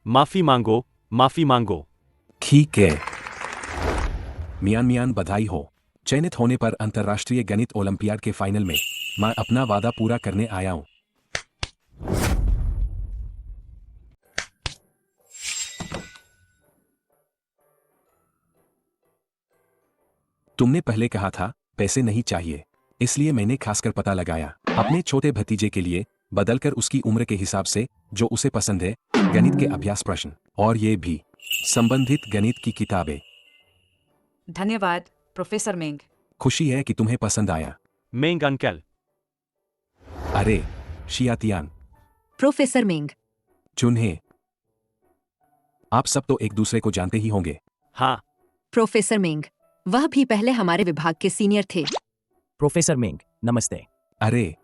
माफी मांगो, माफी मांगो। ठीक है। मियान बधाई हो। चयनित होने पर अंतर्राष्ट्रीय गणित ओलंपियाड के फाइनल में मैं अपना वादा पूरा करने आया हूं। तुमने पहले कहा था पैसे नहीं चाहिए, इसलिए मैंने खासकर पता लगाया अपने छोटे भतीजे के लिए, बदलकर उसकी उम्र के हिसाब से जो उसे पसंद है, गणित के अभ्यास प्रश्न और ये भी संबंधित गणित की किताबें। धन्यवाद प्रोफेसर मेंग। खुशी है कि तुम्हें पसंद आया। मेंग अंकल। अरे शियातियान। प्रोफेसर मेंग। चुन्हे। आप सब तो एक दूसरे को जानते ही होंगे। हाँ। प्रोफेसर मेंग, वह भी पहले हमारे विभाग के सीनियर थे। प्रोफेसर मेंग, नमस्ते। अरे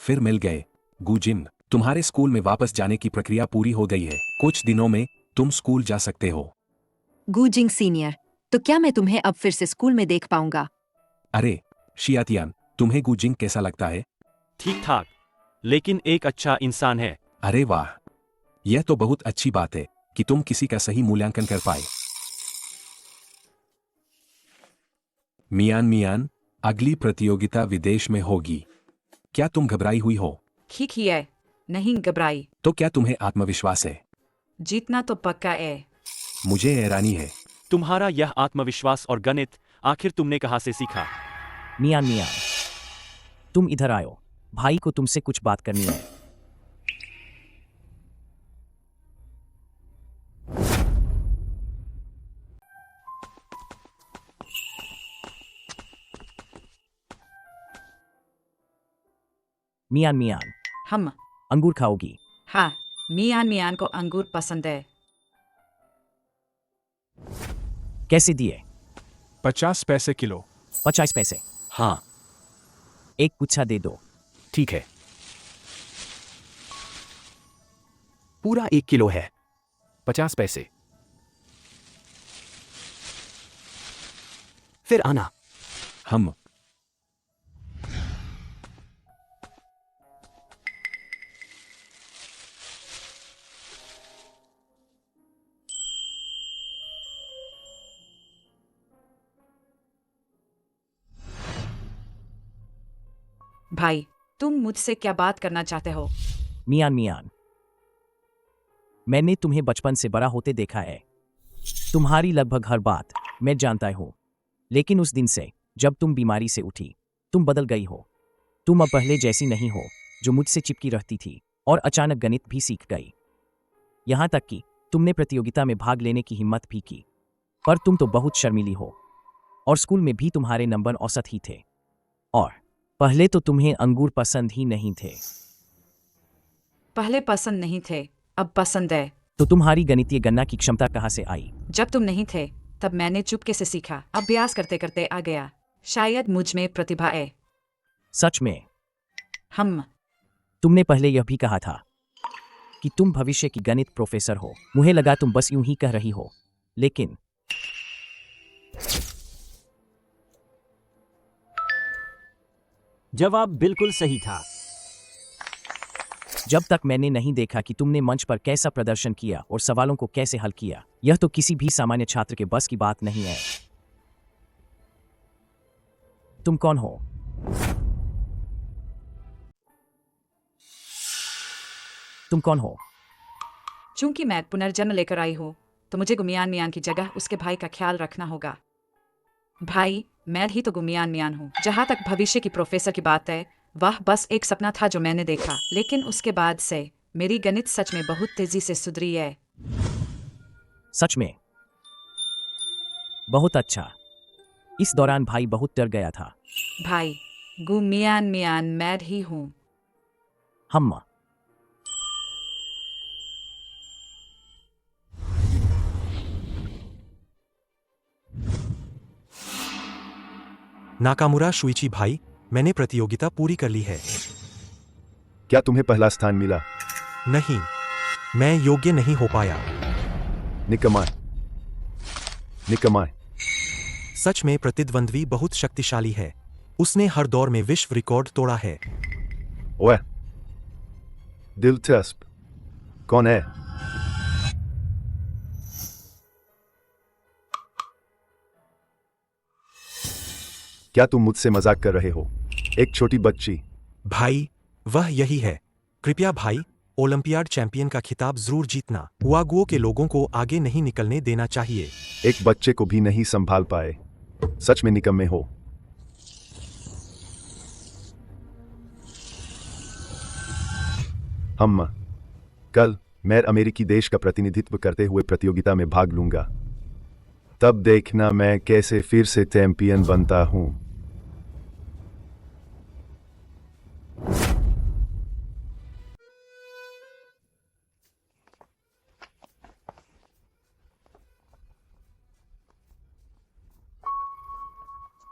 फिर मिल गए। गुजिन, तुम्हारे स्कूल में वापस जाने की प्रक्रिया पूरी हो गई है। कुछ दिनों में तुम स्कूल जा सकते हो। गुजिंग सीनियर, तो क्या मैं तुम्हें अब फिर से स्कूल में देख पाऊंगा? अरे शियातियान, तुम्हें गुजिंग कैसा लगता है? ठीक ठाक, लेकिन एक अच्छा इंसान है। अरे वाह, यह तो बहुत अच्छी बात है कि तुम किसी का सही मूल्यांकन कर पाए। मियान, अगली प्रतियोगिता विदेश में होगी। क्या तुम घबराई हुई हो? ठीक ही है, नहीं घबराई। तो क्या तुम्हें आत्मविश्वास है? जीतना तो पक्का है। मुझे हैरानी है। तुम्हारा यह आत्मविश्वास और गणित आखिर तुमने कहाँ से सीखा? मियान, तुम इधर आयो। भाई को तुमसे कुछ बात करनी है। मियान, हम अंगूर खाओगी? हाँ, मियान को अंगूर पसंद है। कैसे दिए? 50 पैसे किलो। 50 पैसे? हाँ। एक गुच्छा दे दो। ठीक है। पूरा 1 किलो है। 50 पैसे। फिर आना। हम भाई, तुम मुझसे क्या बात करना चाहते हो? मियान, मैंने तुम्हें बचपन से बड़ा होते देखा है। तुम्हारी लगभग हर बात मैं जानता हूँ, लेकिन उस दिन से जब तुम बीमारी से उठी, तुम बदल गई हो। तुम अब पहले जैसी नहीं हो, जो मुझसे चिपकी रहती थी और अचानक गणित भी सीख गई। यहाँ तक कि तुमने प्रतियोगिता में भाग लेने की हिम्मत भी की, पर तुम तो बहुत शर्मीली हो और स्कूल में भी तुम्हारे नंबर औसत ही थे। और पहले तो तुम्हें अंगूर पसंद ही नहीं थे। पहले पसंद नहीं थे, अब पसंद है। तो तुम्हारी गणितीय गणना की क्षमता कहाँ से आई? जब तुम नहीं थे तब मैंने चुपके से सीखा। अभ्यास करते करते आ गया। शायद मुझ में प्रतिभा है। सच में? हम तुमने पहले यह भी कहा था कि तुम भविष्य की गणित प्रोफेसर हो। मुझे लगा तुम बस यूं ही कह रही हो, लेकिन जवाब बिल्कुल सही था। जब तक मैंने नहीं देखा कि तुमने मंच पर कैसा प्रदर्शन किया और सवालों को कैसे हल किया, यह तो किसी भी सामान्य छात्र के बस की बात नहीं है। तुम कौन हो? तुम कौन हो? चूंकि मैं पुनर्जन्म लेकर आई हूँ तो मुझे गुमियान मियान की जगह उसके भाई का ख्याल रखना होगा। भाई, मैं ही तो गुमियान मियान हूँ। जहाँ तक भविष्य की प्रोफेसर की बात है, वह बस एक सपना था जो मैंने देखा, लेकिन उसके बाद से मेरी गणित सच में बहुत तेजी से सुधरी है। सच में? बहुत अच्छा। इस दौरान भाई बहुत डर गया था। भाई, गुमियान मियान मैं ही हूँ। हम नाकामुरा शुइची भाई, मैंने प्रतियोगिता पूरी कर ली है। क्या तुम्हें पहला स्थान मिला? नहीं, मैं योग्य नहीं हो पाया। निकम्मा। सच में प्रतिद्वंद्वी बहुत शक्तिशाली है। उसने हर दौर में विश्व रिकॉर्ड तोड़ा है। ओए, दिलचस्प। कौन है? क्या तुम मुझसे मजाक कर रहे हो? एक छोटी बच्ची। भाई, वह यही है। कृपया भाई, ओलंपियाड चैंपियन का खिताब जरूर जीतना। हुआगुओ के लोगों को आगे नहीं निकलने देना चाहिए। एक बच्चे को भी नहीं संभाल पाए। सच में निकम्मे हो। हम कल मैं अमेरिकी देश का प्रतिनिधित्व करते हुए प्रतियोगिता में भाग लूंगा। तब देखना मैं कैसे फिर से चैंपियन बनता हूं।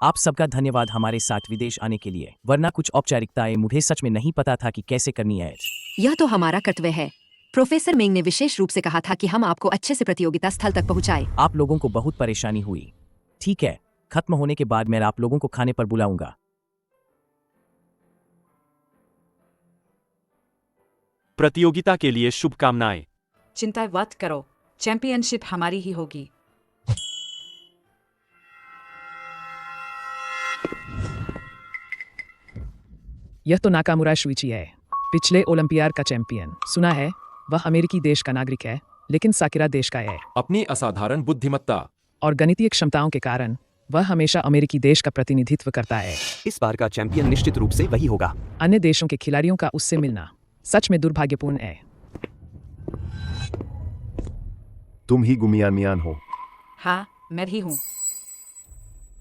आप सबका धन्यवाद हमारे साथ विदेश आने के लिए, वरना कुछ औपचारिकताएं मुझे सच में नहीं पता था कि कैसे करनी है। यह तो हमारा कर्तव्य है। प्रोफेसर मेंग ने विशेष रूप से कहा था कि हम आपको अच्छे से प्रतियोगिता स्थल तक पहुंचाएं। आप लोगों को बहुत परेशानी हुई। ठीक है, खत्म होने के बाद मैं आप लोगों को खाने पर बुलाऊंगा। प्रतियोगिता के लिए शुभकामनाएं। चिंता मत करो, चैंपियनशिप हमारी ही होगी। यह तो नाकामुरा शुइची है, पिछले ओलंपियाड का चैंपियन। सुना है वह अमेरिकी देश का नागरिक है, लेकिन साकिरा देश का है। अपनी असाधारण बुद्धिमत्ता और गणितीय क्षमताओं के कारण वह हमेशा अमेरिकी देश का प्रतिनिधित्व करता है। इस बार का चैंपियन निश्चित रूप से वही होगा। अन्य देशों के खिलाड़ियों का उससे मिलना सच में दुर्भाग्यपूर्ण है। तुम ही गुमियान मियान हो। हाँ, मैं ही हूँ।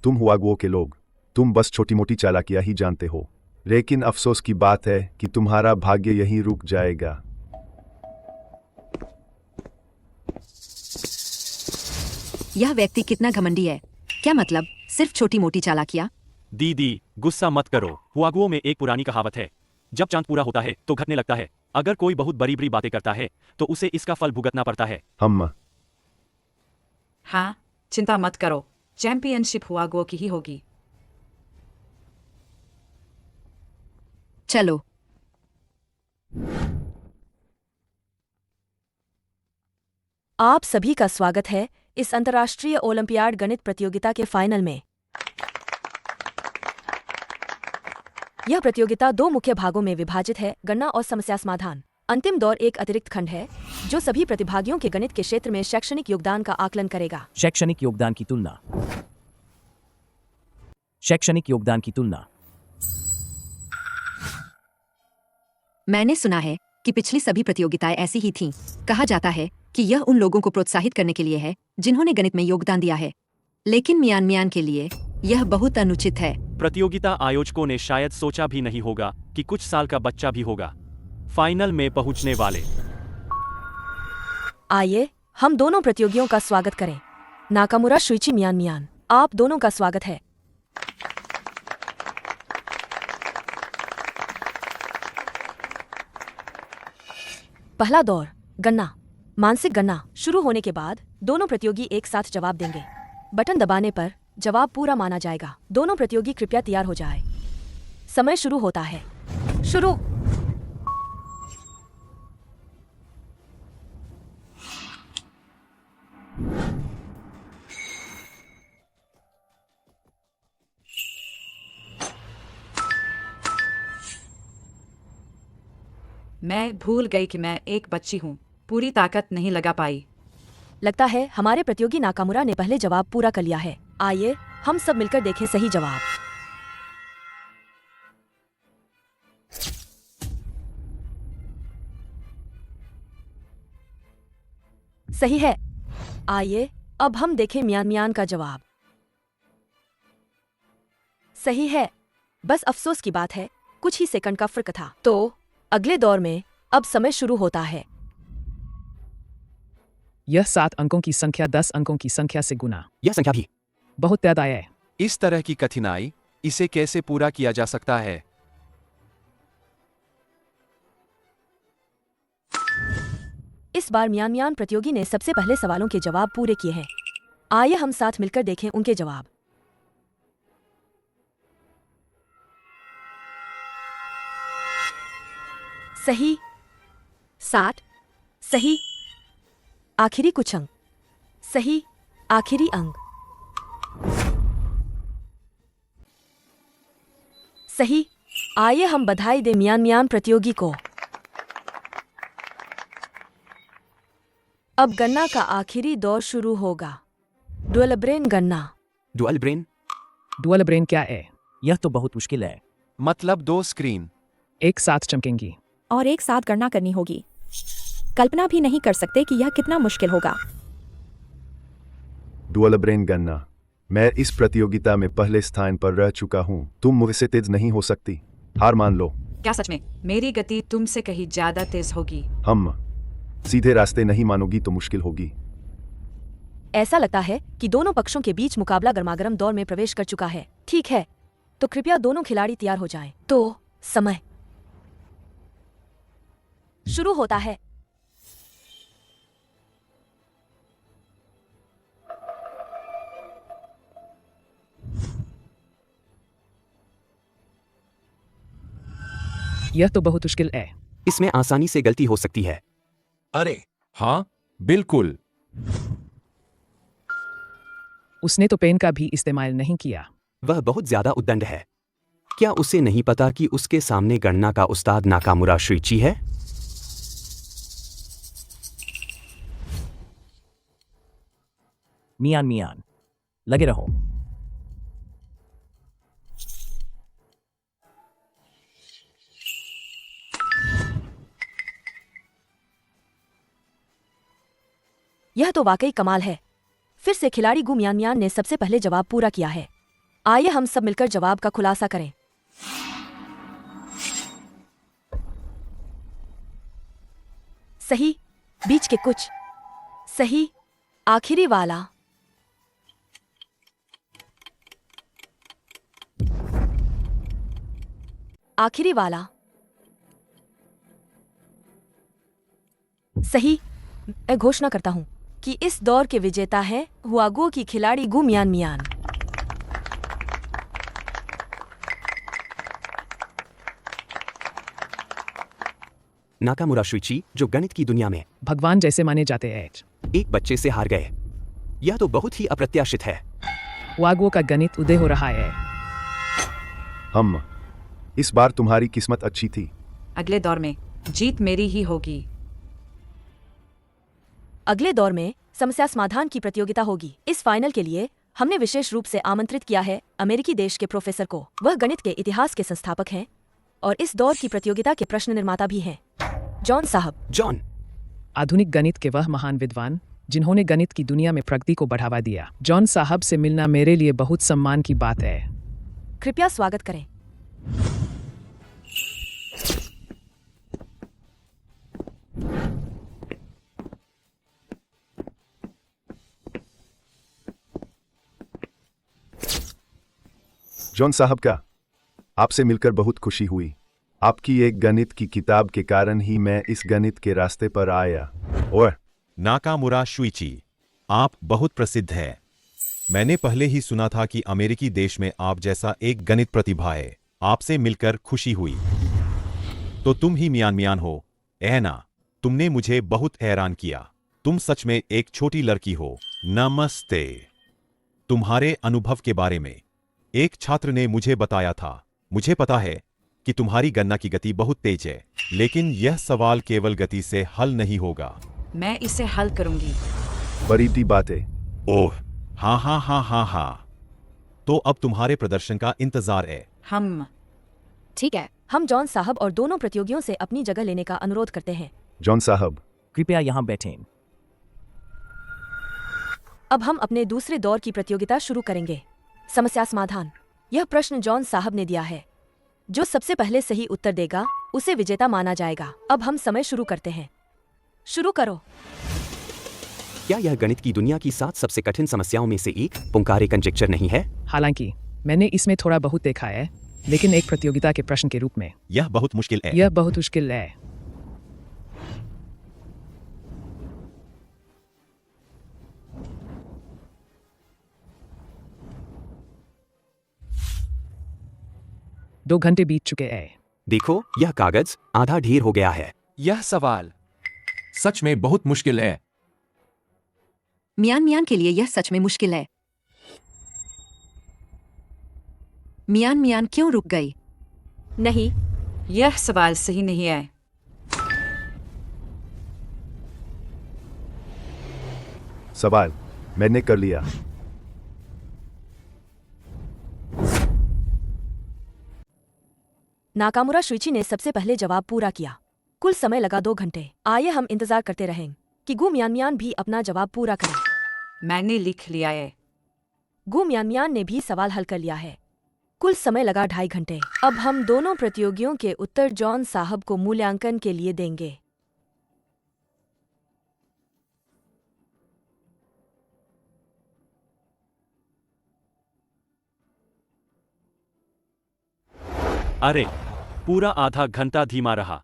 तुम हुआगुओ के लोग, तुम बस छोटी मोटी चालाकियां ही जानते हो। लेकिन अफसोस की बात है कि तुम्हारा भाग्य यहीं रुक जाएगा। यह व्यक्ति कितना घमंडी है। क्या मतलब, सिर्फ छोटी मोटी चालाकियां? दीदी, गुस्सा मत करो। हुआगुओ में एक पुरानी कहावत है, जब चांद पूरा होता है तो घटने लगता है। अगर कोई बहुत बड़ी बड़ी बातें करता है तो उसे इसका फल भुगतना पड़ता है। हम हाँ, चिंता मत करो, चैंपियनशिप हुआगुओ की ही होगी। चलो। आप सभी का स्वागत है इस अंतर्राष्ट्रीय ओलंपियाड गणित प्रतियोगिता के फाइनल में। यह प्रतियोगिता 2 मुख्य भागों में विभाजित है, गणना और समस्या समाधान। अंतिम दौर एक अतिरिक्त खंड है जो सभी प्रतिभागियों के गणित के क्षेत्र में शैक्षणिक योगदान का आकलन करेगा। शैक्षणिक योगदान की तुलना। शैक्षणिक योगदान की तुलना। मैंने सुना है कि पिछली सभी प्रतियोगिताएं ऐसी ही थीं। कहा जाता है कि यह उन लोगों को प्रोत्साहित करने के लिए है जिन्होंने गणित में योगदान दिया है, लेकिन मियान मियान के लिए यह बहुत अनुचित है। प्रतियोगिता आयोजकों ने शायद सोचा भी नहीं होगा कि कुछ साल का बच्चा भी होगा फाइनल में पहुंचने वाले। आइए हम दोनों प्रतियोगियों का स्वागत करें। नाकामुरा शुइची मियान मियान, आप दोनों का स्वागत है। पहला दौर, गणना। मानसिक गणना शुरू होने के बाद दोनों प्रतियोगी एक साथ जवाब देंगे। बटन दबाने पर जवाब पूरा माना जाएगा। दोनों प्रतियोगी कृपया तैयार हो जाए। समय शुरू होता है। शुरू। मैं भूल गई कि मैं एक बच्ची हूँ, पूरी ताकत नहीं लगा पाई। लगता है हमारे प्रतियोगी नाकामुरा ने पहले जवाब पूरा कर लिया है। आइए हम सब मिलकर देखें सही जवाब। सही है। आइए अब हम देखें मियान का जवाब। सही है। बस अफसोस की बात है, कुछ ही सेकंड का फर्क था। तो अगले दौर में अब समय शुरू होता है। यह 7 अंकों की संख्या 10 अंकों की संख्या से गुना। यह संख्या भी बहुत ज्यादा है। इस तरह की कठिनाई, इसे कैसे पूरा किया जा सकता है? इस बार मियान प्रतियोगी ने सबसे पहले सवालों के जवाब पूरे किए हैं। आइए हम साथ मिलकर देखें उनके जवाब। सही। 60। सही। आखिरी कुछ अंक। सही। आखिरी अंक। सही। आइए हम बधाई दें मियान प्रतियोगी को। अब गन्ना का आखिरी दौर शुरू होगा। डुअल ब्रेन गन्ना। Dual brain? डुअल ब्रेन क्या है? यह तो बहुत मुश्किल है। मतलब 2 स्क्रीन एक साथ चमकेंगी और एक साथ गणना करनी होगी। कल्पना भी नहीं कर सकते कि यह कितना मुश्किल होगा। डुअल ब्रेन गन्ना। मैं इस प्रतियोगिता में पहले स्थान पर रह चुका हूँ। तुम मुझसे तेज नहीं हो सकती। हार मान लो। क्या सच में? मेरी गति तुमसे कहीं ज्यादा तेज होगी। हम सीधे रास्ते नहीं मानोगी तो मुश्किल होगी। ऐसा लगता है कि दोनों पक्षों के बीच मुकाबला गर्मागर्म दौर में प्रवेश कर चुका है। ठीक है, तो कृपया दोनों खिलाड़ी तैयार हो जाएं। तो समय शुरू होता है। यह तो बहुत मुश्किल है। इसमें आसानी से गलती हो सकती है। अरे हाँ, बिल्कुल। उसने तो पेन का भी इस्तेमाल नहीं किया। वह बहुत ज्यादा उद्दंड है। क्या उसे नहीं पता कि उसके सामने गणना का उस्ताद नाकामुरा शुइची है? मियान लगे रहो। यह तो वाकई कमाल है। फिर से खिलाड़ी गु मियान ने सबसे पहले जवाब पूरा किया है। आइए हम सब मिलकर जवाब का खुलासा करें। सही। बीच के कुछ। सही। आखिरी वाला। आखिरी वाला। सही। मैं घोषणा करता हूं कि इस दौर के विजेता हैं हुआगो की खिलाड़ी गु मियान। नाकामुरा शुइची, जो गणित की दुनिया में भगवान जैसे माने जाते हैं, एक बच्चे से हार गए। यह तो बहुत ही अप्रत्याशित है। हुआगो का गणित उदय हो रहा है। हम इस बार तुम्हारी किस्मत अच्छी थी। अगले दौर में जीत मेरी ही होगी। अगले दौर में समस्या समाधान की प्रतियोगिता होगी। इस फाइनल के लिए हमने विशेष रूप से आमंत्रित किया है अमेरिकी देश के प्रोफेसर को। वह गणित के इतिहास के संस्थापक हैं और इस दौर की प्रतियोगिता के प्रश्न निर्माता भी हैं। जॉन साहब। जॉन, आधुनिक गणित के वह महान विद्वान जिन्होंने गणित की दुनिया में प्रगति को बढ़ावा दिया। जॉन साहब से मिलना मेरे लिए बहुत सम्मान की बात है। कृपया स्वागत करें। जॉन साहब का आपसे मिलकर बहुत खुशी हुई। आपकी एक गणित की किताब के कारण ही मैं इस गणित के रास्ते पर आया। और नाकामुरा शुइची, आप बहुत प्रसिद्ध हैं। मैंने पहले ही सुना था कि अमेरिकी देश में आप जैसा एक गणित प्रतिभा है। आपसे मिलकर खुशी हुई। तो तुम ही मियान हो, है ना? तुमने मुझे बहुत हैरान किया। तुम सच में एक छोटी लड़की हो। नमस्ते। तुम्हारे अनुभव के बारे में एक छात्र ने मुझे बताया था। मुझे पता है कि तुम्हारी गणना की गति बहुत तेज है, लेकिन यह सवाल केवल गति से हल नहीं होगा। मैं इसे हल करूंगी। बड़ी बातें। ओह, हाँ। तो अब तुम्हारे प्रदर्शन का इंतजार है। हम ठीक है। हम जॉन साहब और दोनों प्रतियोगियों से अपनी जगह लेने का अनुरोध करते हैं। जॉन साहब, कृपया यहाँ बैठें। अब हम अपने दूसरे दौर की प्रतियोगिता शुरू करेंगे। समस्या समाधान। यह प्रश्न जॉन साहब ने दिया है। जो सबसे पहले सही उत्तर देगा उसे विजेता माना जाएगा। अब हम समय शुरू करते हैं। शुरू करो। क्या यह गणित की दुनिया की 7 सबसे कठिन समस्याओं में से एक पोंकारे कंजेक्चर नहीं है? हालांकि मैंने इसमें थोड़ा बहुत देखा है, लेकिन एक प्रतियोगिता के प्रश्न के रूप में यह बहुत मुश्किल है। यह बहुत मुश्किल है। दो घंटे बीत चुके हैं। देखो, यह कागज आधा ढेर हो गया है। यह सवाल सच में बहुत मुश्किल है। मियान के लिए यह सच में मुश्किल है। मियान क्यों रुक गई? नहीं, यह सवाल सही नहीं है। सवाल मैंने कर लिया। नाकामुरा शुइची ने सबसे पहले जवाब पूरा किया। कुल समय लगा 2 घंटे। आइए हम इंतजार करते रहें कि गु मियान भी अपना जवाब पूरा करे। मैंने लिख लिया है। गु मियान ने भी सवाल हल कर लिया है। कुल समय लगा 2.5 घंटे। अब हम दोनों प्रतियोगियों के उत्तर जॉन साहब को मूल्यांकन के लिए देंगे। अरे, पूरा आधा घंटा धीमा रहा।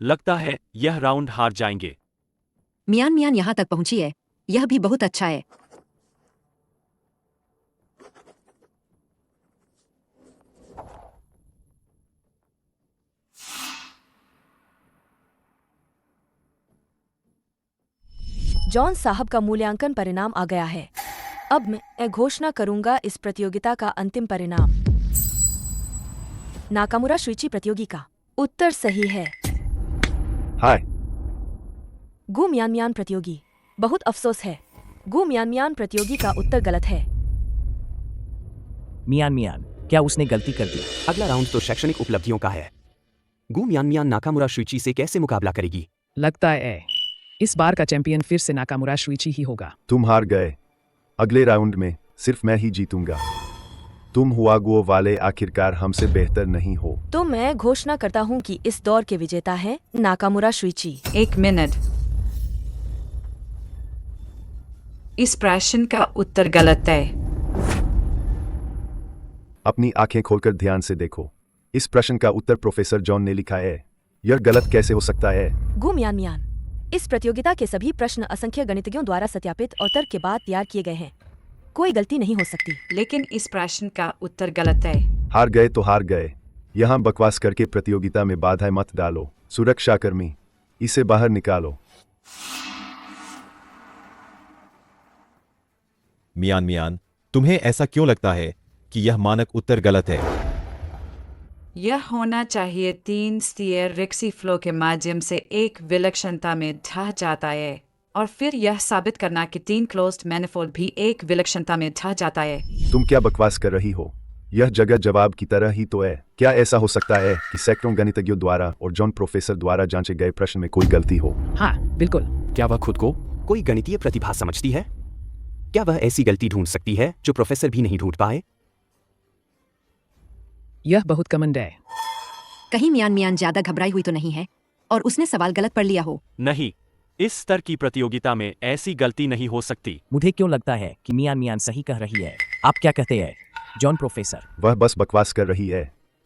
लगता है यह राउंड हार जाएंगे। मियान यहाँ तक पहुंची है। यह भी बहुत अच्छा है। जॉन साहब का मूल्यांकन परिणाम आ गया है। अब मैं घोषणा करूंगा इस प्रतियोगिता का अंतिम परिणाम। नाकामुरा शुइची प्रतियोगी का उत्तर सही है। हाय। गु मियान प्रतियोगी, बहुत अफसोस है। गु मियान प्रतियोगी का उत्तर गलत है। मियान, क्या उसने गलती कर दी? अगला राउंड तो शैक्षणिक उपलब्धियों का है। गु मियान नाकामुरा शुइची से कैसे मुकाबला करेगी? लगता है इस बार का चैंपियन फिर से नाकामुरा शुइची ही होगा। तुम हार गए। अगले राउंड में सिर्फ मैं ही जीतूंगा। तुम हुआगुओ वाले आखिरकार हमसे बेहतर नहीं हो। तो मैं घोषणा करता हूं कि इस दौर के विजेता हैं नाकामुरा शुइची। 1 मिनट। इस प्रश्न का उत्तर गलत है। अपनी आंखें खोलकर ध्यान से देखो। इस प्रश्न का उत्तर प्रोफेसर जॉन ने लिखा है। यह गलत कैसे हो सकता है? गु मियान, इस प्रतियोगिता के सभी प्रश्न असंख्य गणितज्ञों द्वारा सत्यापित और तर्क के बाद तैयार किए गए हैं। कोई गलती नहीं हो सकती। लेकिन इस प्रश्न का उत्तर गलत है। हार गए तो हार गए। यहाँ बकवास करके प्रतियोगिता में बाधाएं मत डालो। सुरक्षाकर्मी, इसे बाहर निकालो। मियान, तुम्हें ऐसा क्यों लगता है कि यह मानक उत्तर गलत है? यह होना चाहिए 3 स्टीयर रिक्सी फ्लो के माध्यम से एक विलक्षणता में ढह जाता है, और फिर यह साबित करना कि 3 क्लोज्ड मैनिफोल्ड भी एक विलक्षणता में ढह जाता है। तुम क्या बकवास कर रही हो? यह जगह जवाब की तरह ही तो है। क्या ऐसा हो सकता है कि सैकड़ों गणितज्ञों द्वारा और जॉन प्रोफेसर द्वारा जांचे गए प्रश्न में कोई गलती हो? हाँ, बिल्कुल। क्या वह खुद को कोई गणितीय प्रतिभा समझती है? क्या वह ऐसी गलती ढूंढ सकती है जो प्रोफेसर भी नहीं ढूंढ पाए? यह बहुत कमंड है। कहीं मियान ज्यादा घबराई हुई तो नहीं है और उसने सवाल गलत पढ़ लिया हो? नहीं, इस स्तर की प्रतियोगिता में ऐसी गलती नहीं हो सकती। मुझे क्यों लगता है कि मियान सही कह रही है? आप क्या कहते हैं जॉन प्रोफेसर? वह बस बकवास कर रही है।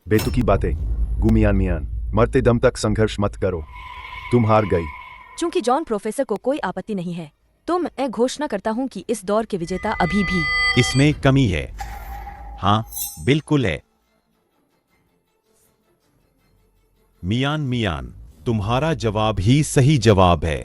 बेतुकी बातें। गु मियान, मरते दम तक संघर्ष मत करो। तुम हार गई। चूंकि जॉन प्रोफेसर को कोई आपत्ति नहीं है, तो मैं घोषणा करता हूं कि इस दौर के विजेता अभी भी। इसमें कमी है। हाँ, बिल्कुल है। मियान, तुम्हारा जवाब ही सही जवाब है।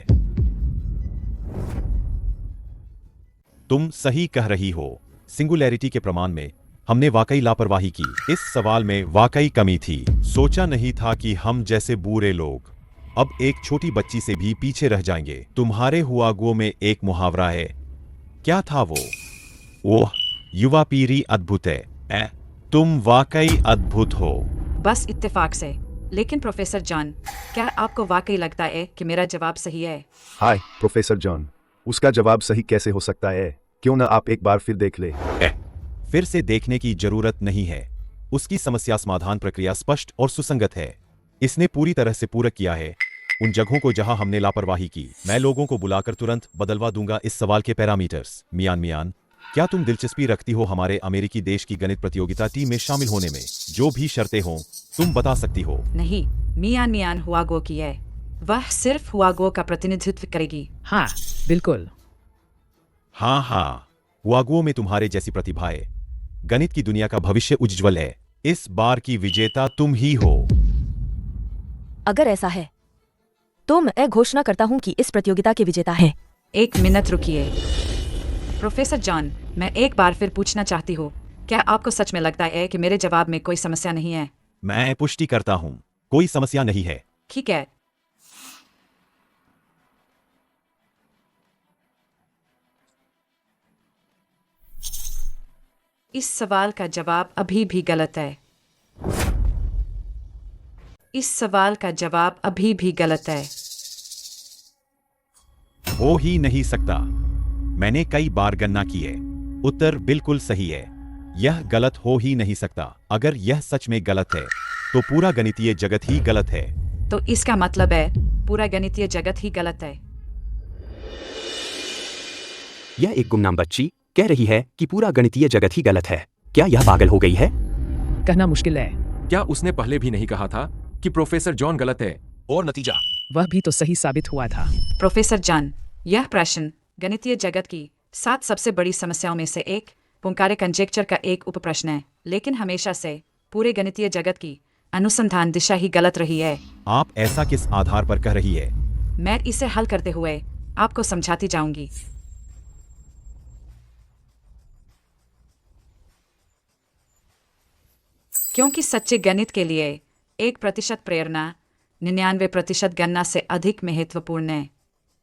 तुम सही कह रही हो। सिंगुलैरिटी के प्रमाण में हमने वाकई लापरवाही की। इस सवाल में वाकई कमी थी। सोचा नहीं था कि हम जैसे बुरे लोग अब एक छोटी बच्ची से भी पीछे रह जाएंगे। तुम्हारे हुआगुओ में एक मुहावरा है, क्या था वो? ओह, युवा पीढ़ी अद्भुत है। तुम वाकई अद्भुत हो। बस इत्तेफाक से। लेकिन प्रोफेसर जॉन, क्या आपको वाकई लगता है कि मेरा जवाब सही है? हाय प्रोफेसर जॉन, उसका जवाब सही कैसे हो सकता है? क्यों ना आप एक बार फिर देख ले। फिर से देखने की जरूरत नहीं है। उसकी समस्या समाधान प्रक्रिया स्पष्ट और सुसंगत है। इसने पूरी तरह से पूरक किया है उन जगहों को जहां हमने लापरवाही की। मैं लोगों को बुलाकर तुरंत बदलवा दूंगा इस सवाल के पैरामीटर्स। मियान, क्या तुम दिलचस्पी रखती हो हमारे अमेरिकी देश की गणित प्रतियोगिता टीम में शामिल होने में? जो भी शर्तें हों तुम बता सकती हो। नहीं, मियान हुआगुओ की है। वह सिर्फ हुआगुओ का प्रतिनिधित्व करेगी। हाँ, बिल्कुल। हाँ, हुआगुओ में तुम्हारे जैसी प्रतिभा है। गणित की दुनिया का भविष्य उज्जवल है। इस बार की विजेता तुम ही हो। अगर ऐसा है तो मैं घोषणा करता हूं कि इस प्रतियोगिता के विजेता हैं। 1 मिनट रुकिए। प्रोफेसर जॉन, मैं एक बार फिर पूछना चाहती हूँ, क्या आपको सच में लगता है कि मेरे जवाब में कोई समस्या नहीं है? मैं पुष्टि करता हूं, कोई समस्या नहीं है। ठीक है। इस सवाल का जवाब अभी भी गलत है। इस सवाल का जवाब अभी भी गलत है। हो ही नहीं सकता। मैंने कई बार गणना की है। उत्तर बिल्कुल सही है। यह गलत हो ही नहीं सकता। अगर यह सच में गलत है तो पूरा गणितीय जगत ही गलत है। तो इसका मतलब है पूरा गणितीय जगत ही गलत है। यह एक गुमनाम बच्ची कह रही है कि पूरा गणितीय जगत ही गलत है। क्या यह पागल हो गई है? कहना मुश्किल है। क्या उसने पहले भी नहीं कहा था कि प्रोफेसर जॉन गलत है? और नतीजा वह भी तो सही साबित हुआ था। प्रोफेसर जॉन, यह प्रश्न गणितीय जगत की 7 सबसे बड़ी समस्याओं में से एक पोंकारे कंजेक्चर का एक उप प्रश्न है, लेकिन हमेशा से पूरे गणितीय जगत की अनुसंधान दिशा ही गलत रही है। आप ऐसा किस आधार पर कह रही है? मैं इसे हल करते हुए आपको समझाती जाऊंगी। क्योंकि सच्चे गणित के लिए 1% प्रेरणा 99% गणना से अधिक महत्वपूर्ण है।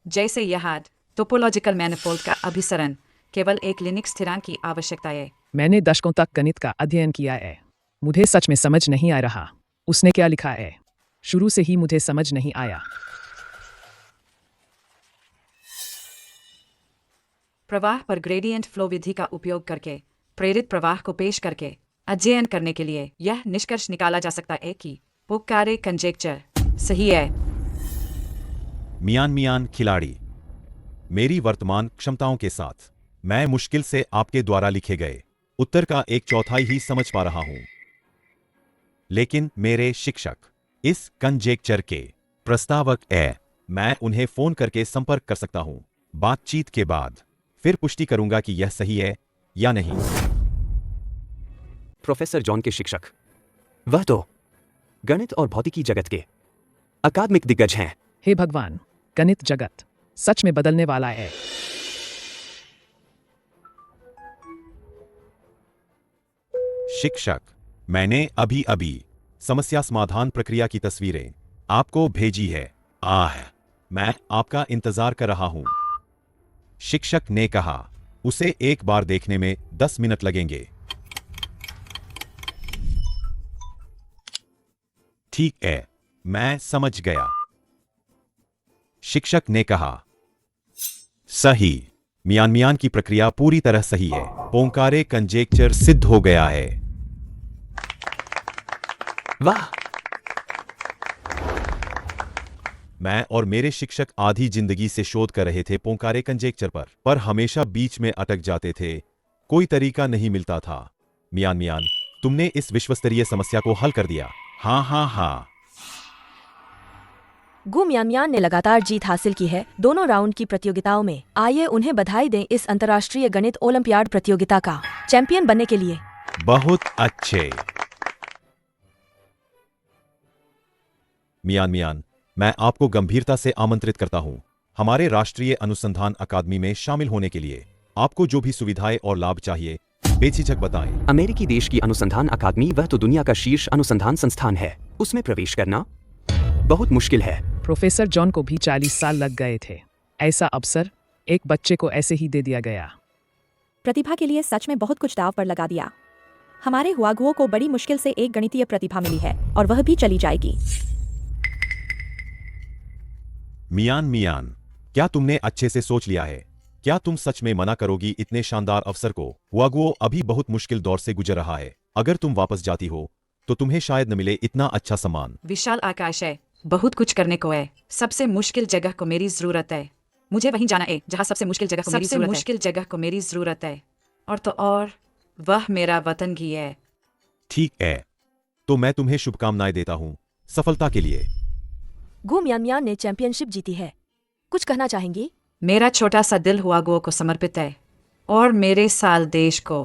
जैसे यह टोपोलॉजिकल मैनिफोल्ड का अभिसरण केवल एक लिनिक स्थिरांक की आवश्यकता है। मैंने दशकों तक गणित का अध्ययन किया है। मुझे सच में समझ नहीं आ रहा उसने क्या लिखा है। शुरू से ही मुझे समझ नहीं आया। प्रवाह पर ग्रेडियंट फ्लो विधि का उपयोग करके प्रेरित प्रवाह को पेश करके अध्ययन करने के लिए यह निष्कर्ष निकाला जा सकता है कि पोंकारे कंजेक्चर सही है। मियान खिलाड़ी, मेरी वर्तमान क्षमताओं के साथ मैं मुश्किल से आपके द्वारा लिखे गए उत्तर का 1/4 ही समझ पा रहा हूं। लेकिन मेरे शिक्षक इस कंजेक्चर के प्रस्तावक है। मैं उन्हें फोन करके संपर्क कर सकता हूं। बातचीत के बाद फिर पुष्टि करूंगा कि यह सही है या नहीं। प्रोफेसर जॉन के शिक्षक, वह तो गणित और भौतिकी जगत के अकादमिक दिग्गज हैं। हे भगवान, गणित जगत सच में बदलने वाला है। शिक्षक, मैंने अभी समस्या समाधान प्रक्रिया की तस्वीरें आपको भेजी है। मैं आपका इंतजार कर रहा हूं। शिक्षक ने कहा उसे एक बार देखने में 10 मिनट लगेंगे। ठीक है, मैं समझ गया। शिक्षक ने कहा सही। मियान की प्रक्रिया पूरी तरह सही है। पोंकारे कंजेक्चर सिद्ध हो गया है। वाह! मैं और मेरे शिक्षक आधी जिंदगी से शोध कर रहे हाँ पोंकारे कंजेक्चर पर हमेशा बीच में अटक जाते थे। कोई तरीका नहीं मिलता था। मियान, तुमने इस विश्वस्तरीय समस्या को हल कर दिया। हाँ। गु मियान ने लगातार जीत हासिल की है दोनों राउंड की प्रतियोगिताओं में। आइए उन्हें बधाई दें इस अंतर्राष्ट्रीय गणित ओलंपियाड प्रतियोगिता का चैंपियन बनने के लिए। बहुत अच्छे। मियान, मैं आपको गंभीरता से आमंत्रित करता हूं हमारे राष्ट्रीय अनुसंधान अकादमी में शामिल होने के लिए। आपको जो भी सुविधाएं और लाभ चाहिए बेझिझक बताएं। अमेरिकी देश की अनुसंधान अकादमी वह तो दुनिया का शीर्ष अनुसंधान संस्थान है, उसमें प्रवेश करना बहुत मुश्किल है। प्रोफेसर जॉन को भी 40 साल लग गए थे। ऐसा अवसर एक बच्चे को ऐसे ही दे दिया गया। प्रतिभा के लिए सच में बहुत कुछ दांव पर लगा दिया। हमारे हुआगुओ को बड़ी मुश्किल से एक गणितीय प्रतिभा मिली है और वह भी चली जाएगी। मियान, क्या तुमने अच्छे से सोच लिया है? क्या तुम सच में मना करोगी इतने शानदार अवसर को? हुआगुओ अभी बहुत मुश्किल दौर से गुजर रहा है। अगर तुम वापस जाती हो तो तुम्हें शायद न मिले इतना अच्छा सम्मान। विशाल आकाश है, बहुत कुछ करने को है। सबसे मुश्किल जगह को मेरी जरूरत है। मुझे वहीं जाना है जहाँ सबसे मुश्किल जगह को मेरी जरूरत है। और वह मेरा वतन ही है। ठीक है, तो मैं तुम्हें शुभकामनाएं देता हूँ सफलता के लिए। गु म्यान ने चैंपियनशिप जीती है, कुछ कहना चाहेंगी? मेरा छोटा सा दिल हुआगुओ को समर्पित है और मेरे साल देश को।